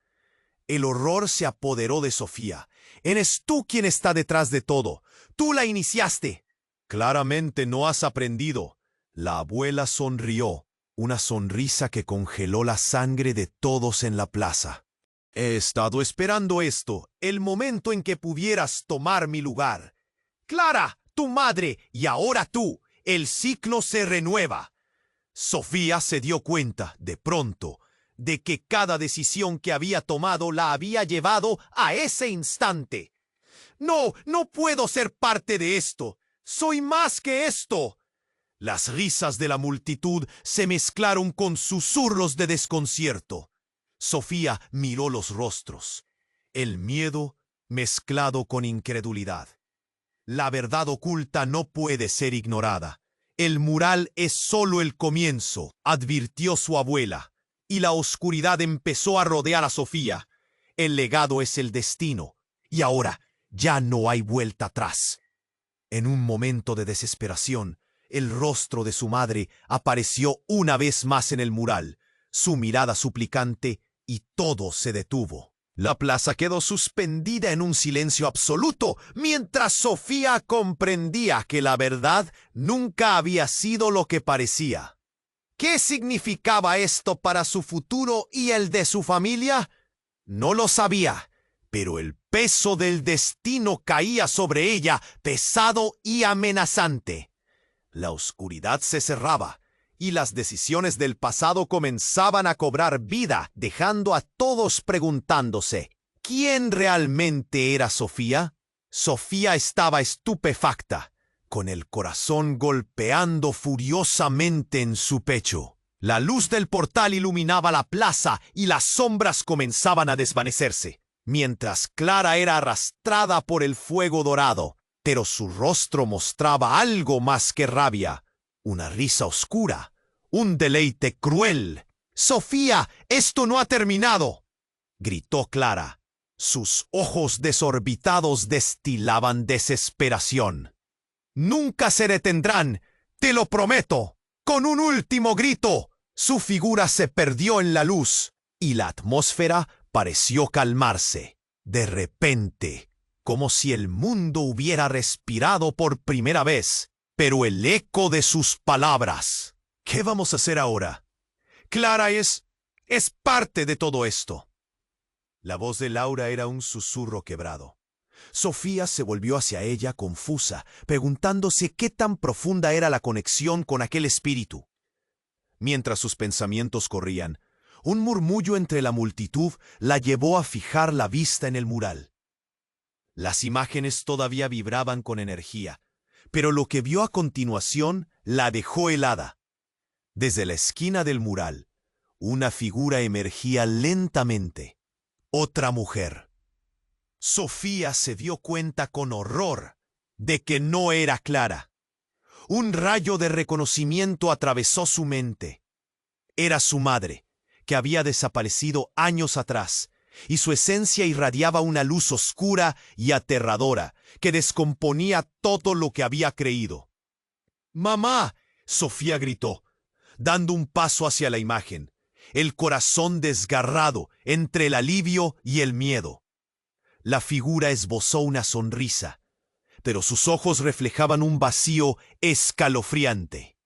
El horror se apoderó de Sofía. «Eres tú quien está detrás de todo. Tú la iniciaste». «Claramente no has aprendido». La abuela sonrió, una sonrisa que congeló la sangre de todos en la plaza. «He estado esperando esto, el momento en que pudieras tomar mi lugar. Clara, tu madre, y ahora tú. El ciclo se renueva». Sofía se dio cuenta, de pronto, de que cada decisión que había tomado la había llevado a ese instante. «No, no puedo ser parte de esto. Soy más que esto». Las risas de la multitud se mezclaron con susurros de desconcierto. Sofía miró los rostros, el miedo mezclado con incredulidad. La verdad oculta no puede ser ignorada. «El mural es solo el comienzo», advirtió su abuela, y la oscuridad empezó a rodear a Sofía. «El legado es el destino, y ahora ya no hay vuelta atrás». En un momento de desesperación, el rostro de su madre apareció una vez más en el mural, su mirada suplicante, y todo se detuvo. La plaza quedó suspendida en un silencio absoluto, mientras Sofía comprendía que la verdad nunca había sido lo que parecía. ¿Qué significaba esto para su futuro y el de su familia? No lo sabía, pero el peso del destino caía sobre ella, pesado y amenazante. La oscuridad se cerraba, y las decisiones del pasado comenzaban a cobrar vida, dejando a todos preguntándose, ¿quién realmente era Sofía? Sofía estaba estupefacta, con el corazón golpeando furiosamente en su pecho. La luz del portal iluminaba la plaza y las sombras comenzaban a desvanecerse, mientras Clara era arrastrada por el fuego dorado, pero su rostro mostraba algo más que rabia, una risa oscura, un deleite cruel. «Sofía, esto no ha terminado», gritó Clara. Sus ojos desorbitados destilaban desesperación. «¡Nunca se detendrán! ¡Te lo prometo!». Con un último grito, su figura se perdió en la luz y la atmósfera pareció calmarse. De repente, como si el mundo hubiera respirado por primera vez, pero el eco de sus palabras. «¿Qué vamos a hacer ahora? Clara es parte de todo esto». La voz de Laura era un susurro quebrado. Sofía se volvió hacia ella confusa, preguntándose qué tan profunda era la conexión con aquel espíritu. Mientras sus pensamientos corrían, un murmullo entre la multitud la llevó a fijar la vista en el mural. Las imágenes todavía vibraban con energía, pero lo que vio a continuación la dejó helada. Desde la esquina del mural, una figura emergía lentamente. Otra mujer. Sofía se dio cuenta con horror de que no era Clara. Un rayo de reconocimiento atravesó su mente. Era su madre, que había desaparecido años atrás, y su esencia irradiaba una luz oscura y aterradora que descomponía todo lo que había creído. «¡Mamá!», Sofía gritó, dando un paso hacia la imagen, el corazón desgarrado entre el alivio y el miedo. La figura esbozó una sonrisa, pero sus ojos reflejaban un vacío escalofriante.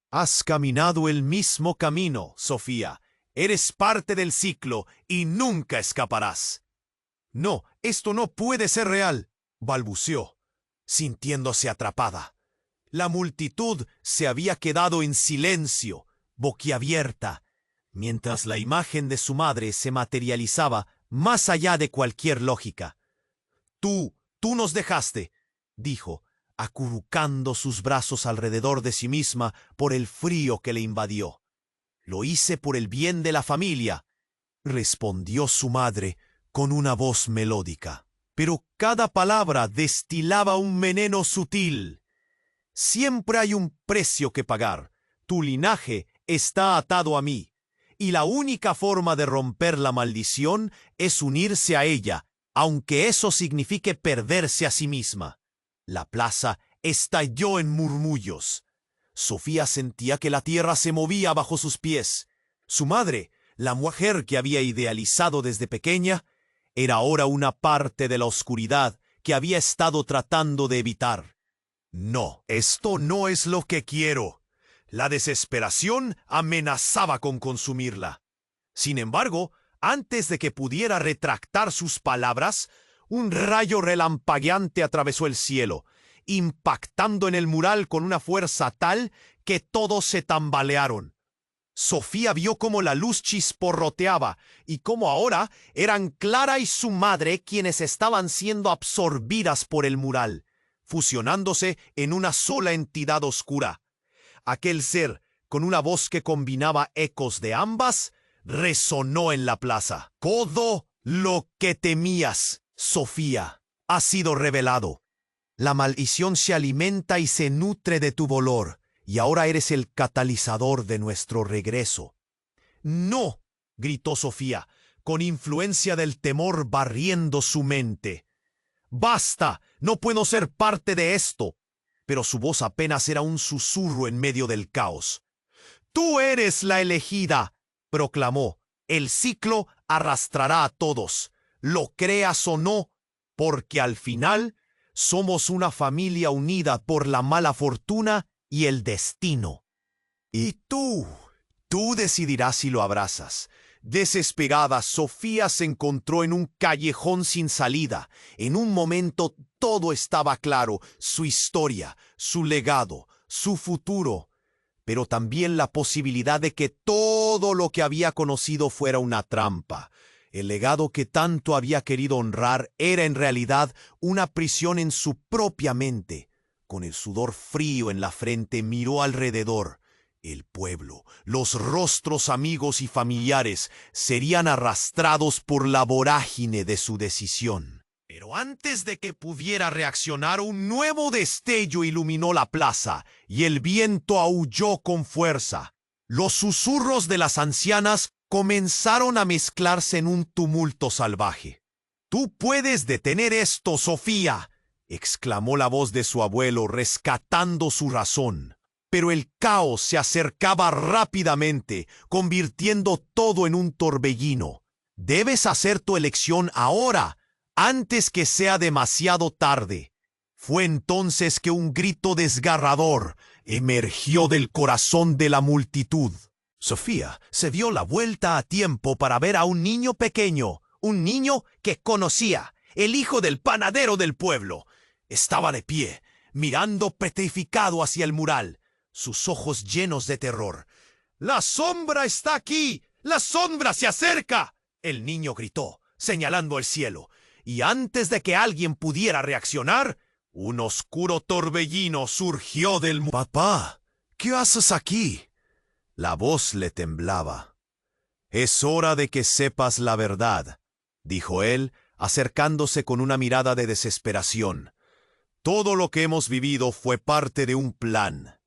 «Has caminado el mismo camino, Sofía. Eres parte del ciclo y nunca escaparás». «No, esto no puede ser real», balbuceó, sintiéndose atrapada. La multitud se había quedado en silencio, boquiabierta, mientras la imagen de su madre se materializaba más allá de cualquier lógica. Tú nos dejaste», dijo, acurrucando sus brazos alrededor de sí misma por el frío que le invadió. «Lo hice por el bien de la familia», respondió su madre con una voz melódica. Pero cada palabra destilaba un veneno sutil. «Siempre hay un precio que pagar. Tu linaje está atado a mí, y la única forma de romper la maldición es unirse a ella, aunque eso signifique perderse a sí misma». La plaza estalló en murmullos. Sofía sentía que la tierra se movía bajo sus pies. Su madre, la mujer que había idealizado desde pequeña, era ahora una parte de la oscuridad que había estado tratando de evitar. «No, esto no es lo que quiero». La desesperación amenazaba con consumirla. Sin embargo, antes de que pudiera retractar sus palabras, un rayo relampagueante atravesó el cielo, impactando en el mural con una fuerza tal que todos se tambalearon. Sofía vio cómo la luz chisporroteaba y cómo ahora eran Clara y su madre quienes estaban siendo absorbidas por el mural, fusionándose en una sola entidad oscura. Aquel ser, con una voz que combinaba ecos de ambas, resonó en la plaza. «Todo lo que temías, Sofía, ha sido revelado. La maldición se alimenta y se nutre de tu dolor, y ahora eres el catalizador de nuestro regreso». «No», gritó Sofía, con influencia del temor barriendo su mente. «¡Basta! No puedo ser parte de esto». Pero su voz apenas era un susurro en medio del caos. «Tú eres la elegida», proclamó. «El ciclo arrastrará a todos, lo creas o no, porque al final somos una familia unida por la mala fortuna y el destino. Y tú decidirás si lo abrazas». Desesperada, Sofía se encontró en un callejón sin salida. En un momento todo estaba claro: su historia, su legado, su futuro, pero también la posibilidad de que todo lo que había conocido fuera una trampa. El legado que tanto había querido honrar era en realidad una prisión en su propia mente. Con el sudor frío en la frente miró alrededor. El pueblo, los rostros amigos y familiares serían arrastrados por la vorágine de su decisión. Pero antes de que pudiera reaccionar, un nuevo destello iluminó la plaza y el viento aulló con fuerza. Los susurros de las ancianas comenzaron a mezclarse en un tumulto salvaje. «¡Tú puedes detener esto, Sofía!», exclamó la voz de su abuelo, rescatando su razón. Pero el caos se acercaba rápidamente, convirtiendo todo en un torbellino. «Debes hacer tu elección ahora, antes que sea demasiado tarde». Fue entonces que un grito desgarrador emergió del corazón de la multitud. Sofía se dio la vuelta a tiempo para ver a un niño pequeño, un niño que conocía, el hijo del panadero del pueblo. Estaba de pie, mirando petrificado hacia el mural, sus ojos llenos de terror. «¡La sombra está aquí! ¡La sombra se acerca!», el niño gritó, señalando el cielo, y antes de que alguien pudiera reaccionar, un oscuro torbellino surgió del mural. «Papá, ¿qué haces aquí?», la voz le temblaba. «Es hora de que sepas la verdad», dijo él, acercándose con una mirada de desesperación. «Todo lo que hemos vivido fue parte de un plan.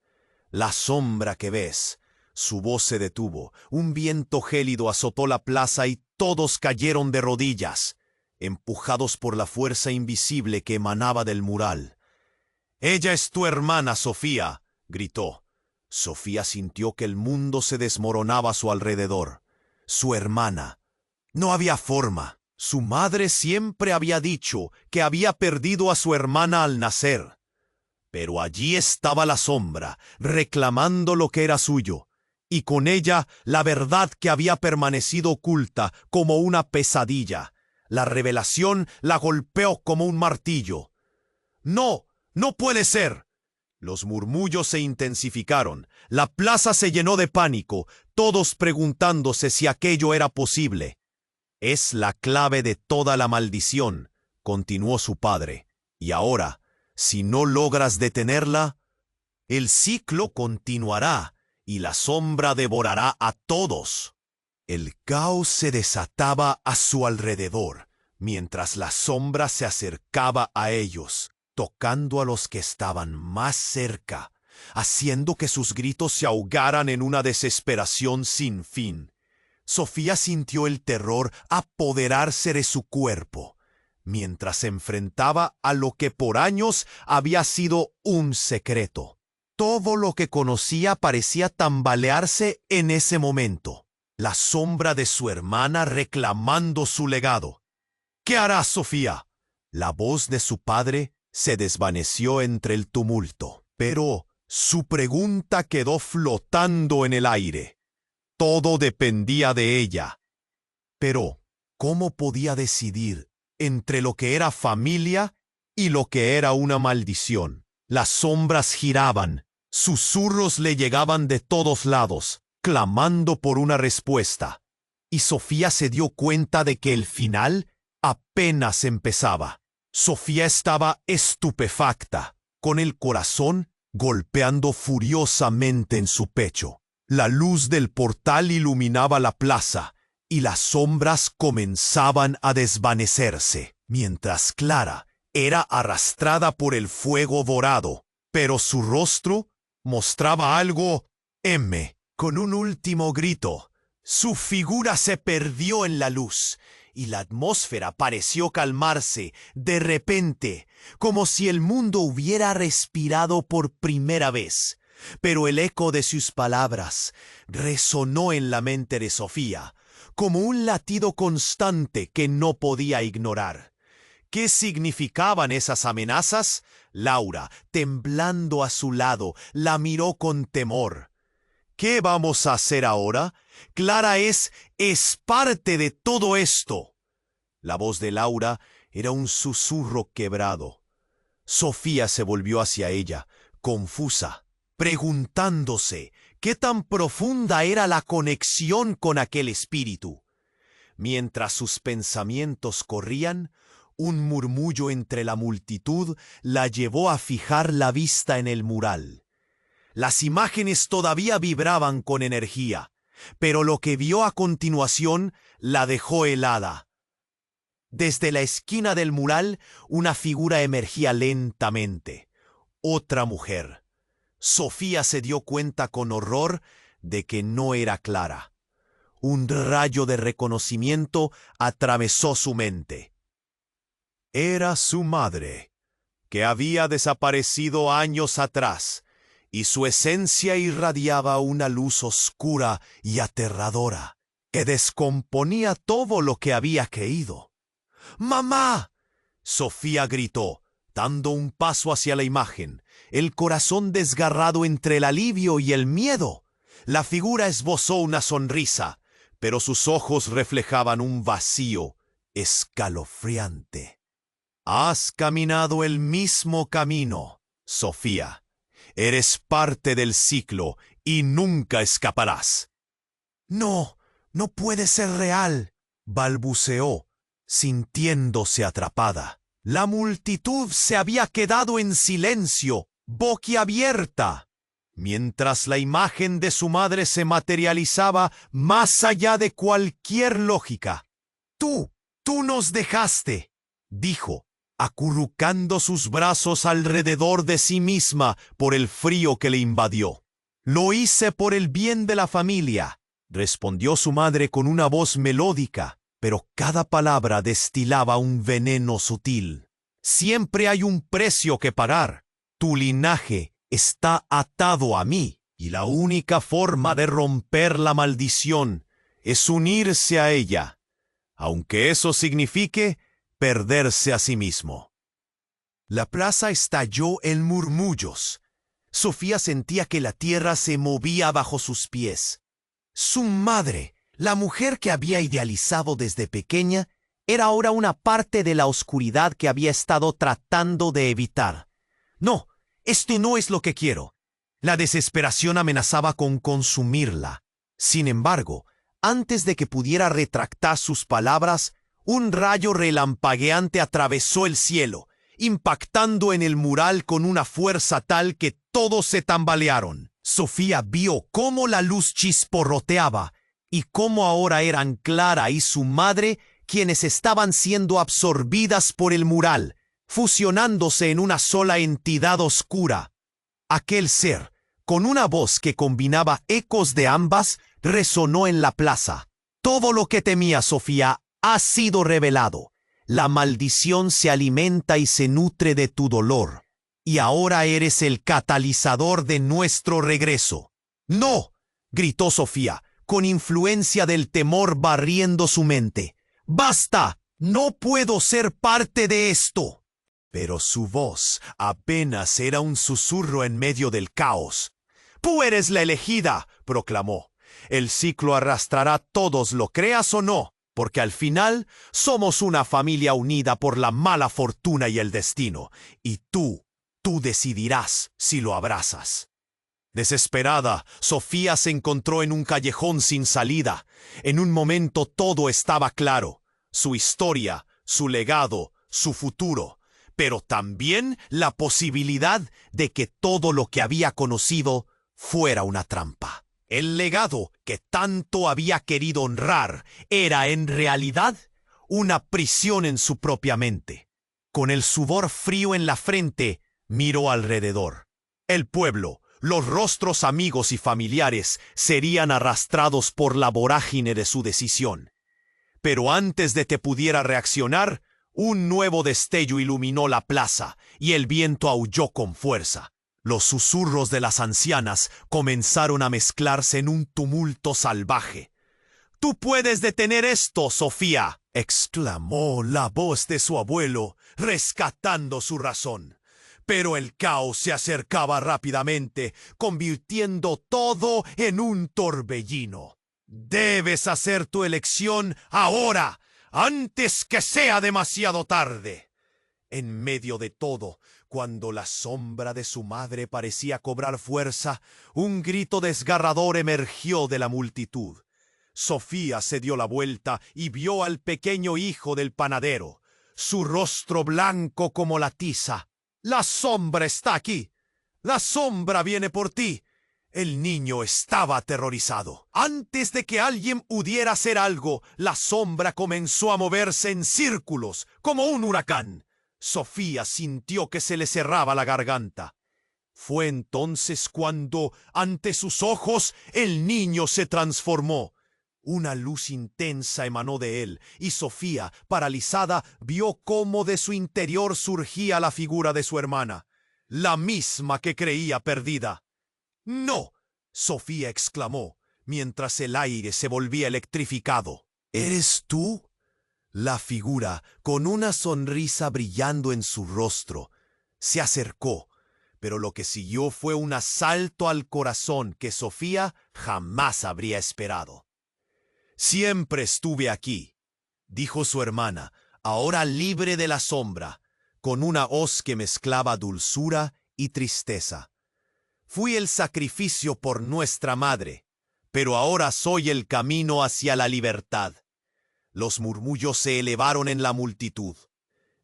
La sombra que ves». Su voz se detuvo, un viento gélido azotó la plaza y todos cayeron de rodillas, empujados por la fuerza invisible que emanaba del mural. «Ella es tu hermana, Sofía», gritó. Sofía sintió que el mundo se desmoronaba a su alrededor. Su hermana. No había forma. Su madre siempre había dicho que había perdido a su hermana al nacer. Pero allí estaba la sombra, reclamando lo que era suyo, y con ella la verdad que había permanecido oculta como una pesadilla. La revelación la golpeó como un martillo. «¡No! ¡No puede ser!». Los murmullos se intensificaron. La plaza se llenó de pánico, todos preguntándose si aquello era posible. «Es la clave de toda la maldición», continuó su padre. «Y ahora, si no logras detenerla, el ciclo continuará y la sombra devorará a todos». El caos se desataba a su alrededor, mientras la sombra se acercaba a ellos, tocando a los que estaban más cerca, haciendo que sus gritos se ahogaran en una desesperación sin fin. Sofía sintió el terror apoderarse de su cuerpo, mientras se enfrentaba a lo que por años había sido un secreto. Todo lo que conocía parecía tambalearse en ese momento. La sombra de su hermana reclamando su legado. «¿Qué harás, Sofía?». La voz de su padre se desvaneció entre el tumulto, pero su pregunta quedó flotando en el aire. Todo dependía de ella. Pero, ¿cómo podía decidir entre lo que era familia y lo que era una maldición? Las sombras giraban, susurros le llegaban de todos lados, clamando por una respuesta. Y Sofía se dio cuenta de que el final apenas empezaba. Sofía estaba estupefacta, con el corazón golpeando furiosamente en su pecho. La luz del portal iluminaba la plaza, y las sombras comenzaban a desvanecerse, mientras Clara era arrastrada por el fuego dorado, pero su rostro mostraba algo. Con un último grito, su figura se perdió en la luz, y la atmósfera pareció calmarse de repente, como si el mundo hubiera respirado por primera vez. Pero el eco de sus palabras resonó en la mente de Sofía, como un latido constante que no podía ignorar. ¿Qué significaban esas amenazas? Laura, temblando a su lado, la miró con temor. ¿Qué vamos a hacer ahora? Clara es parte de todo esto. La voz de Laura era un susurro quebrado. Sofía se volvió hacia ella, confusa, preguntándose qué tan profunda era la conexión con aquel espíritu. Mientras sus pensamientos corrían, un murmullo entre la multitud la llevó a fijar la vista en el mural. Las imágenes todavía vibraban con energía, pero lo que vio a continuación la dejó helada. Desde la esquina del mural, una figura emergía lentamente. Otra mujer. Sofía se dio cuenta con horror de que no era Clara. Un rayo de reconocimiento atravesó su mente. Era su madre, que había desaparecido años atrás, y su esencia irradiaba una luz oscura y aterradora, que descomponía todo lo que había creído. ¡Mamá!, Sofía gritó, dando un paso hacia la imagen, el corazón desgarrado entre el alivio y el miedo. La figura esbozó una sonrisa, pero sus ojos reflejaban un vacío escalofriante. Has caminado el mismo camino, Sofía. Eres parte del ciclo y nunca escaparás. No, no puede ser real, balbuceó, sintiéndose atrapada. La multitud se había quedado en silencio, boquiabierta, mientras la imagen de su madre se materializaba más allá de cualquier lógica. Tú nos dejaste, dijo, acurrucando sus brazos alrededor de sí misma por el frío que le invadió. Lo hice por el bien de la familia, respondió su madre con una voz melódica, pero cada palabra destilaba un veneno sutil. Siempre hay un precio que pagar. Tu linaje está atado a mí, y la única forma de romper la maldición es unirse a ella, aunque eso signifique perderse a sí mismo. La plaza estalló en murmullos. Sofía sentía que la tierra se movía bajo sus pies. Su madre, la mujer que había idealizado desde pequeña, era ahora una parte de la oscuridad que había estado tratando de evitar. No, esto no es lo que quiero. La desesperación amenazaba con consumirla. Sin embargo, antes de que pudiera retractar sus palabras, un rayo relampagueante atravesó el cielo, impactando en el mural con una fuerza tal que todos se tambalearon. Sofía vio cómo la luz chisporroteaba y cómo ahora eran Clara y su madre quienes estaban siendo absorbidas por el mural, fusionándose en una sola entidad oscura. Aquel ser, con una voz que combinaba ecos de ambas, resonó en la plaza. Todo lo que temía Sofía ha sido revelado. La maldición se alimenta y se nutre de tu dolor. Y ahora eres el catalizador de nuestro regreso. ¡No!, gritó Sofía, con influencia del temor barriendo su mente. ¡Basta! ¡No puedo ser parte de esto! Pero su voz apenas era un susurro en medio del caos. ¡Tú eres la elegida!, proclamó. El ciclo arrastrará a todos, lo creas o no, porque al final somos una familia unida por la mala fortuna y el destino, y tú decidirás si lo abrazas. Desesperada, Sofía se encontró en un callejón sin salida. En un momento todo estaba claro: su historia, su legado, su futuro, pero también la posibilidad de que todo lo que había conocido fuera una trampa. El legado que tanto había querido honrar era en realidad una prisión en su propia mente. Con el sudor frío en la frente, miró alrededor. El pueblo, los rostros amigos y familiares serían arrastrados por la vorágine de su decisión. Pero antes de que pudiera reaccionar, un nuevo destello iluminó la plaza y el viento aulló con fuerza. Los susurros de las ancianas comenzaron a mezclarse en un tumulto salvaje. «¡Tú puedes detener esto, Sofía!», exclamó la voz de su abuelo, rescatando su razón. Pero el caos se acercaba rápidamente, convirtiendo todo en un torbellino. «Debes hacer tu elección ahora, antes que sea demasiado tarde». En medio de todo, cuando la sombra de su madre parecía cobrar fuerza, un grito desgarrador emergió de la multitud. Sofía se dio la vuelta y vio al pequeño hijo del panadero, su rostro blanco como la tiza. «La sombra está aquí. La sombra viene por ti». El niño estaba aterrorizado. Antes de que alguien pudiera hacer algo, la sombra comenzó a moverse en círculos, como un huracán. Sofía sintió que se le cerraba la garganta. Fue entonces cuando, ante sus ojos, el niño se transformó. Una luz intensa emanó de él, y Sofía, paralizada, vio cómo de su interior surgía la figura de su hermana, la misma que creía perdida. ¡No! Sofía exclamó, mientras el aire se volvía electrificado. ¿Eres tú? La figura, con una sonrisa brillando en su rostro, se acercó, pero lo que siguió fue un asalto al corazón que Sofía jamás habría esperado. «Siempre estuve aquí», dijo su hermana, ahora libre de la sombra, con una hoz que mezclaba dulzura y tristeza. «Fui el sacrificio por nuestra madre, pero ahora soy el camino hacia la libertad». Los murmullos se elevaron en la multitud.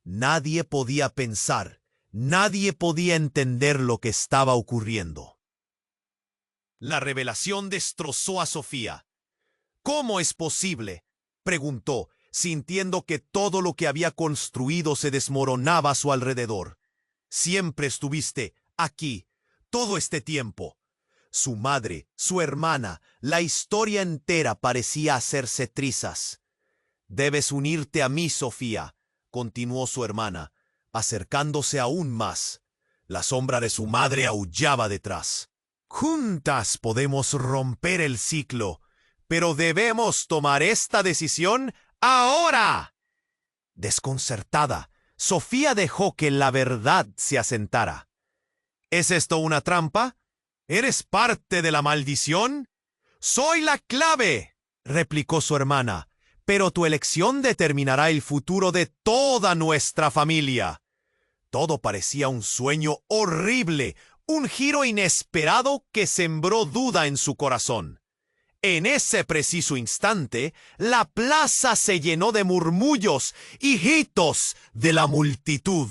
Nadie podía pensar, nadie podía entender lo que estaba ocurriendo. La revelación destrozó a Sofía. «¿Cómo es posible?», preguntó, sintiendo que todo lo que había construido se desmoronaba a su alrededor. «Siempre estuviste aquí, todo este tiempo». Su madre, su hermana, la historia entera parecía hacerse trizas. «Debes unirte a mí, Sofía», continuó su hermana, acercándose aún más. La sombra de su madre aullaba detrás. «Juntas podemos romper el ciclo, pero debemos tomar esta decisión ahora». Desconcertada, Sofía dejó que la verdad se asentara. «¿Es esto una trampa? ¿Eres parte de la maldición?» «Soy la clave», replicó su hermana, «pero tu elección determinará el futuro de toda nuestra familia». Todo parecía un sueño horrible, un giro inesperado que sembró duda en su corazón. En ese preciso instante, la plaza se llenó de murmullos y gritos de la multitud.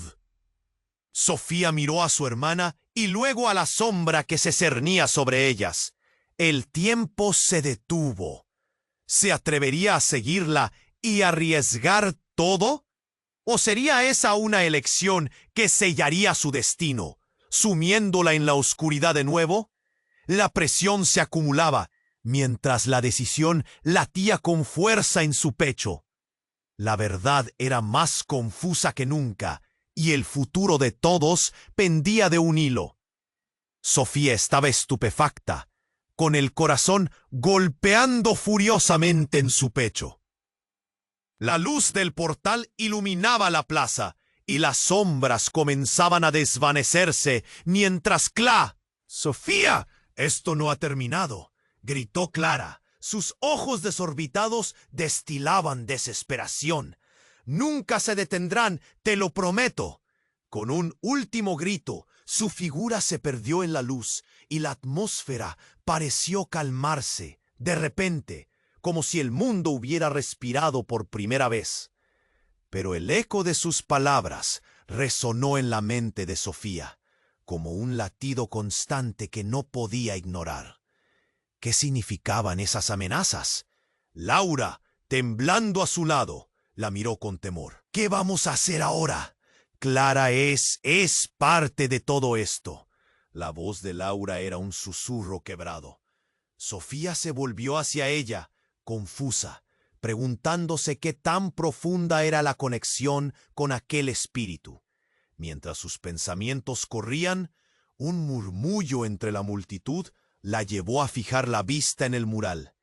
Sofía miró a su hermana y luego a la sombra que se cernía sobre ellas. El tiempo se detuvo. ¿Se atrevería a seguirla y arriesgar todo? ¿O sería esa una elección que sellaría su destino, sumiéndola en la oscuridad de nuevo? La presión se acumulaba, mientras la decisión latía con fuerza en su pecho. La verdad era más confusa que nunca, y el futuro de todos pendía de un hilo. Sofía estaba estupefacta, con el corazón golpeando furiosamente en su pecho. La luz del portal iluminaba la plaza, y las sombras comenzaban a desvanecerse, mientras «¡Sofía! Esto no ha terminado», gritó Clara. Sus ojos desorbitados destilaban desesperación. «Nunca se detendrán, te lo prometo». Con un último grito, su figura se perdió en la luz y la atmósfera pareció calmarse, de repente, como si el mundo hubiera respirado por primera vez. Pero el eco de sus palabras resonó en la mente de Sofía, como un latido constante que no podía ignorar. ¿Qué significaban esas amenazas? Laura, temblando a su lado, la miró con temor. «¿Qué vamos a hacer ahora?» «Clara es parte de todo esto». La voz de Laura era un susurro quebrado. Sofía se volvió hacia ella, confusa, preguntándose qué tan profunda era la conexión con aquel espíritu. Mientras sus pensamientos corrían, un murmullo entre la multitud la llevó a fijar la vista en el mural.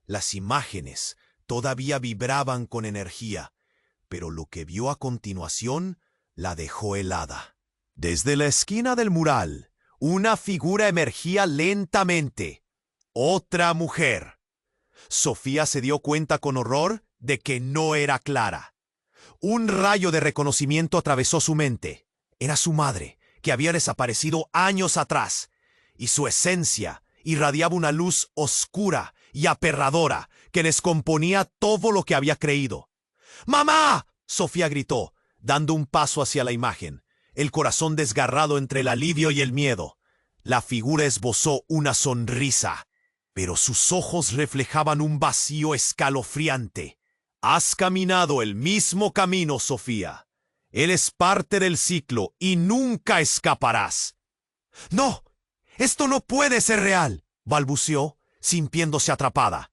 Las imágenes todavía vibraban con energía, pero lo que vio a continuación la dejó helada. Desde la esquina del mural, una figura emergía lentamente. Otra mujer. Sofía se dio cuenta con horror de que no era Clara. Un rayo de reconocimiento atravesó su mente. Era su madre, que había desaparecido años atrás, y su esencia irradiaba una luz oscura y aterradora que descomponía todo lo que había creído. «¡Mamá!», Sofía gritó, dando un paso hacia la imagen, el corazón desgarrado entre el alivio y el miedo. La figura esbozó una sonrisa, pero sus ojos reflejaban un vacío escalofriante. «Has caminado el mismo camino, Sofía. Eres parte del ciclo y nunca escaparás». «No, esto no puede ser real», balbuceó, sintiéndose atrapada.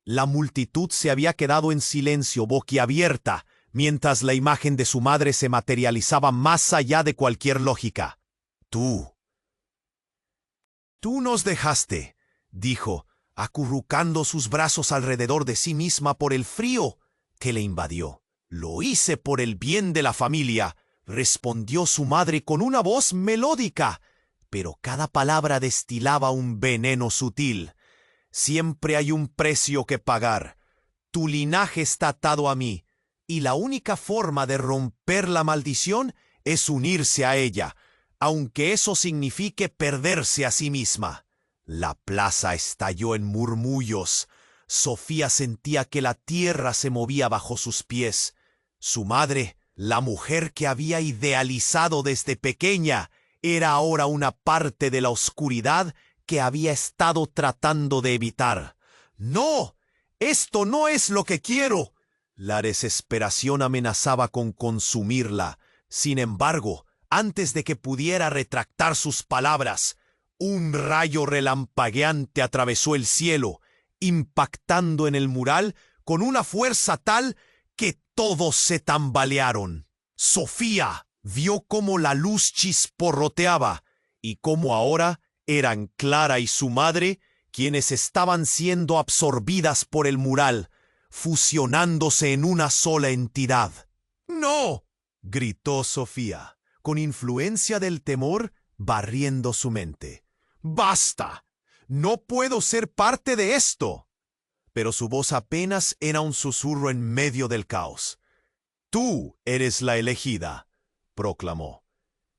La multitud se había quedado en silencio, boquiabierta, mientras la imagen de su madre se materializaba más allá de cualquier lógica. Tú nos dejaste, dijo, acurrucando sus brazos alrededor de sí misma por el frío que le invadió. Lo hice por el bien de la familia, respondió su madre con una voz melódica, pero cada palabra destilaba un veneno sutil. Siempre hay un precio que pagar. Tu linaje está atado a mí, y la única forma de romper la maldición es unirse a ella, aunque eso signifique perderse a sí misma. La plaza estalló en murmullos. Sofía sentía que la tierra se movía bajo sus pies. Su madre, la mujer que había idealizado desde pequeña, era ahora una parte de la oscuridad que había estado tratando de evitar. ¡No! ¡Esto no es lo que quiero! La desesperación amenazaba con consumirla. Sin embargo, antes de que pudiera retractar sus palabras, un rayo relampagueante atravesó el cielo, impactando en el mural con una fuerza tal que todos se tambalearon. Sofía vio cómo la luz chisporroteaba y cómo ahora eran Clara y su madre quienes estaban siendo absorbidas por el mural, fusionándose en una sola entidad. ¡No!, gritó Sofía, con influencia del temor barriendo su mente. ¡Basta! ¡No puedo ser parte de esto! Pero su voz apenas era un susurro en medio del caos. Tú eres la elegida, proclamó.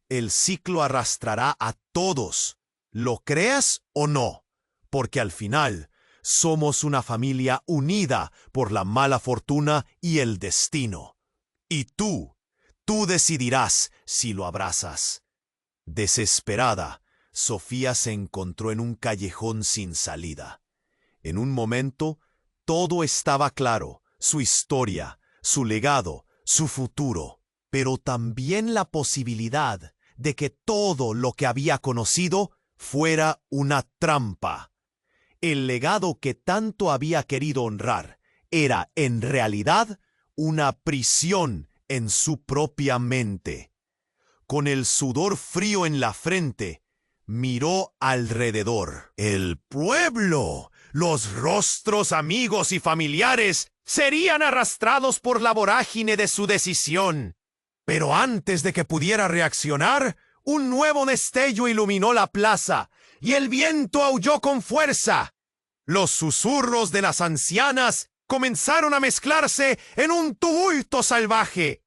El ciclo arrastrará a todos, lo creas o no, porque al final somos una familia unida por la mala fortuna y el destino. Y tú decidirás si lo abrazas. Desesperada, Sofía se encontró en un callejón sin salida. En un momento, todo estaba claro, su historia, su legado, su futuro, pero también la posibilidad de que todo lo que había conocido fuera una trampa. El legado que tanto había querido honrar era, en realidad, una prisión en su propia mente. Con el sudor frío en la frente, miró alrededor. El pueblo, los rostros amigos y familiares serían arrastrados por la vorágine de su decisión. Pero antes de que pudiera reaccionar, un nuevo destello iluminó la plaza y el viento aulló con fuerza. Los susurros de las ancianas comenzaron a mezclarse en un tumulto salvaje.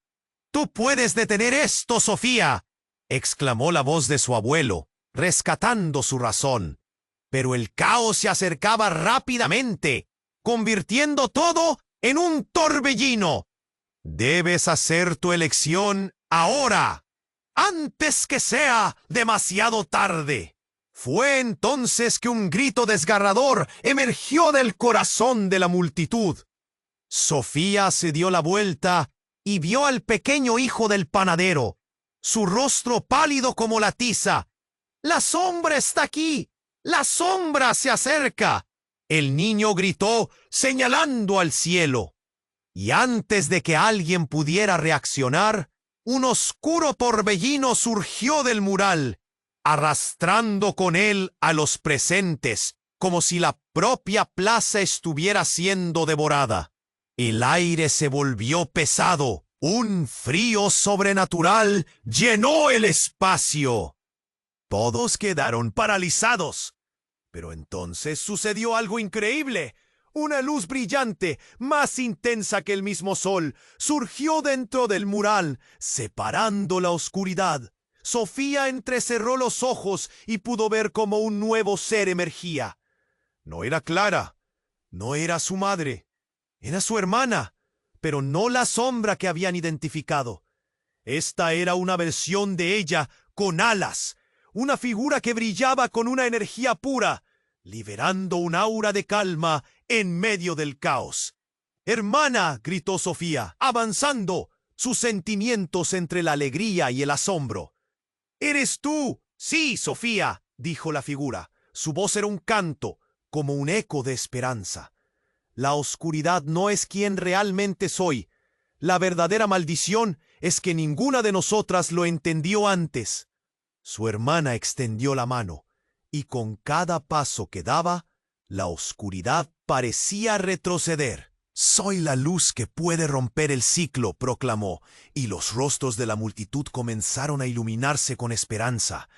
«¡Tú puedes detener esto, Sofía!», exclamó la voz de su abuelo, rescatando su razón. Pero el caos se acercaba rápidamente, convirtiendo todo en un torbellino. «Debes hacer tu elección ahora, antes que sea demasiado tarde». Fue entonces que un grito desgarrador emergió del corazón de la multitud. Sofía se dio la vuelta y vio al pequeño hijo del panadero, su rostro pálido como la tiza. «¡La sombra está aquí! ¡La sombra se acerca!», el niño gritó, señalando al cielo. Y antes de que alguien pudiera reaccionar, un oscuro torbellino surgió del mural, arrastrando con él a los presentes, como si la propia plaza estuviera siendo devorada. El aire se volvió pesado. Un frío sobrenatural llenó el espacio. Todos quedaron paralizados. Pero entonces sucedió algo increíble. Una luz brillante, más intensa que el mismo sol, surgió dentro del mural, separando la oscuridad. Sofía entrecerró los ojos y pudo ver cómo un nuevo ser emergía. No era Clara, no era su madre, era su hermana, pero no la sombra que habían identificado. Esta era una versión de ella con alas, una figura que brillaba con una energía pura, liberando un aura de calma en medio del caos. «¡Hermana!», gritó Sofía, avanzando, sus sentimientos entre la alegría y el asombro. «¿Eres tú?». «Sí, Sofía», dijo la figura. Su voz era un canto, como un eco de esperanza. La oscuridad no es quien realmente soy. La verdadera maldición es que ninguna de nosotras lo entendió antes. Su hermana extendió la mano, y con cada paso que daba, la oscuridad parecía retroceder. «Soy la luz que puede romper el ciclo», proclamó, y los rostros de la multitud comenzaron a iluminarse con esperanza.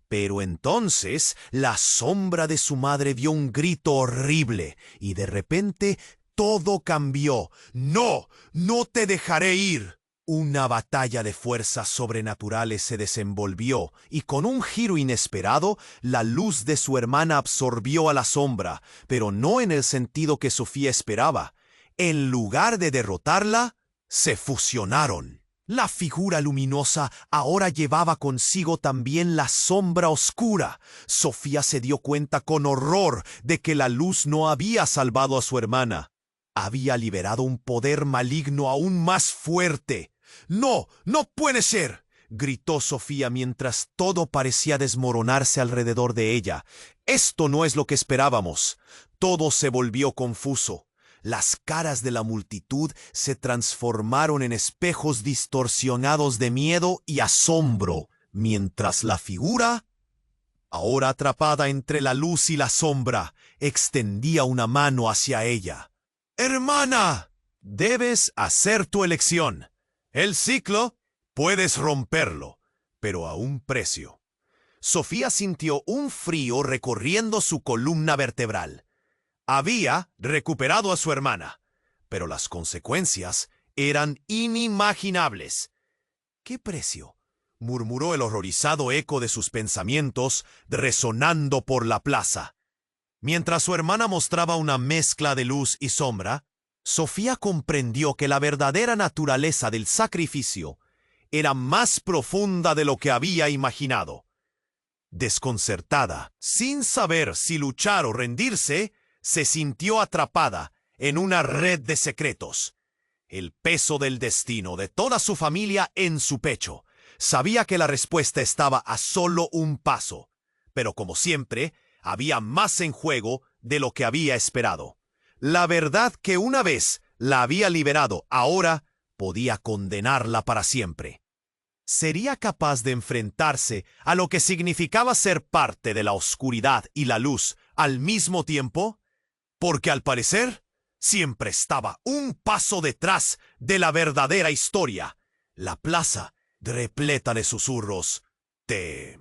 Pero entonces la sombra de su madre dio un grito horrible, y de repente todo cambió. «¡No! ¡No te dejaré ir!». Una batalla de fuerzas sobrenaturales se desenvolvió, y con un giro inesperado, la luz de su hermana absorbió a la sombra, pero no en el sentido que Sofía esperaba. En lugar de derrotarla, se fusionaron. La figura luminosa ahora llevaba consigo también la sombra oscura. Sofía se dio cuenta con horror de que la luz no había salvado a su hermana. Había liberado un poder maligno aún más fuerte. «¡No! ¡No puede ser!», gritó Sofía mientras todo parecía desmoronarse alrededor de ella. «Esto no es lo que esperábamos». Todo se volvió confuso. Las caras de la multitud se transformaron en espejos distorsionados de miedo y asombro, mientras la figura, ahora atrapada entre la luz y la sombra, extendía una mano hacia ella. «Hermana, debes hacer tu elección. El ciclo puedes romperlo, pero a un precio». Sofía sintió un frío recorriendo su columna vertebral. Había recuperado a su hermana, pero las consecuencias eran inimaginables. «¿Qué precio?», murmuró el horrorizado eco de sus pensamientos resonando por la plaza. Mientras su hermana mostraba una mezcla de luz y sombra, Sofía comprendió que la verdadera naturaleza del sacrificio era más profunda de lo que había imaginado. Desconcertada, sin saber si luchar o rendirse, se sintió atrapada en una red de secretos. El peso del destino de toda su familia en su pecho. Sabía que la respuesta estaba a solo un paso, pero como siempre, había más en juego de lo que había esperado. La verdad que una vez la había liberado, ahora podía condenarla para siempre. ¿Sería capaz de enfrentarse a lo que significaba ser parte de la oscuridad y la luz al mismo tiempo? Porque al parecer, siempre estaba un paso detrás de la verdadera historia. La plaza, repleta de susurros, «Te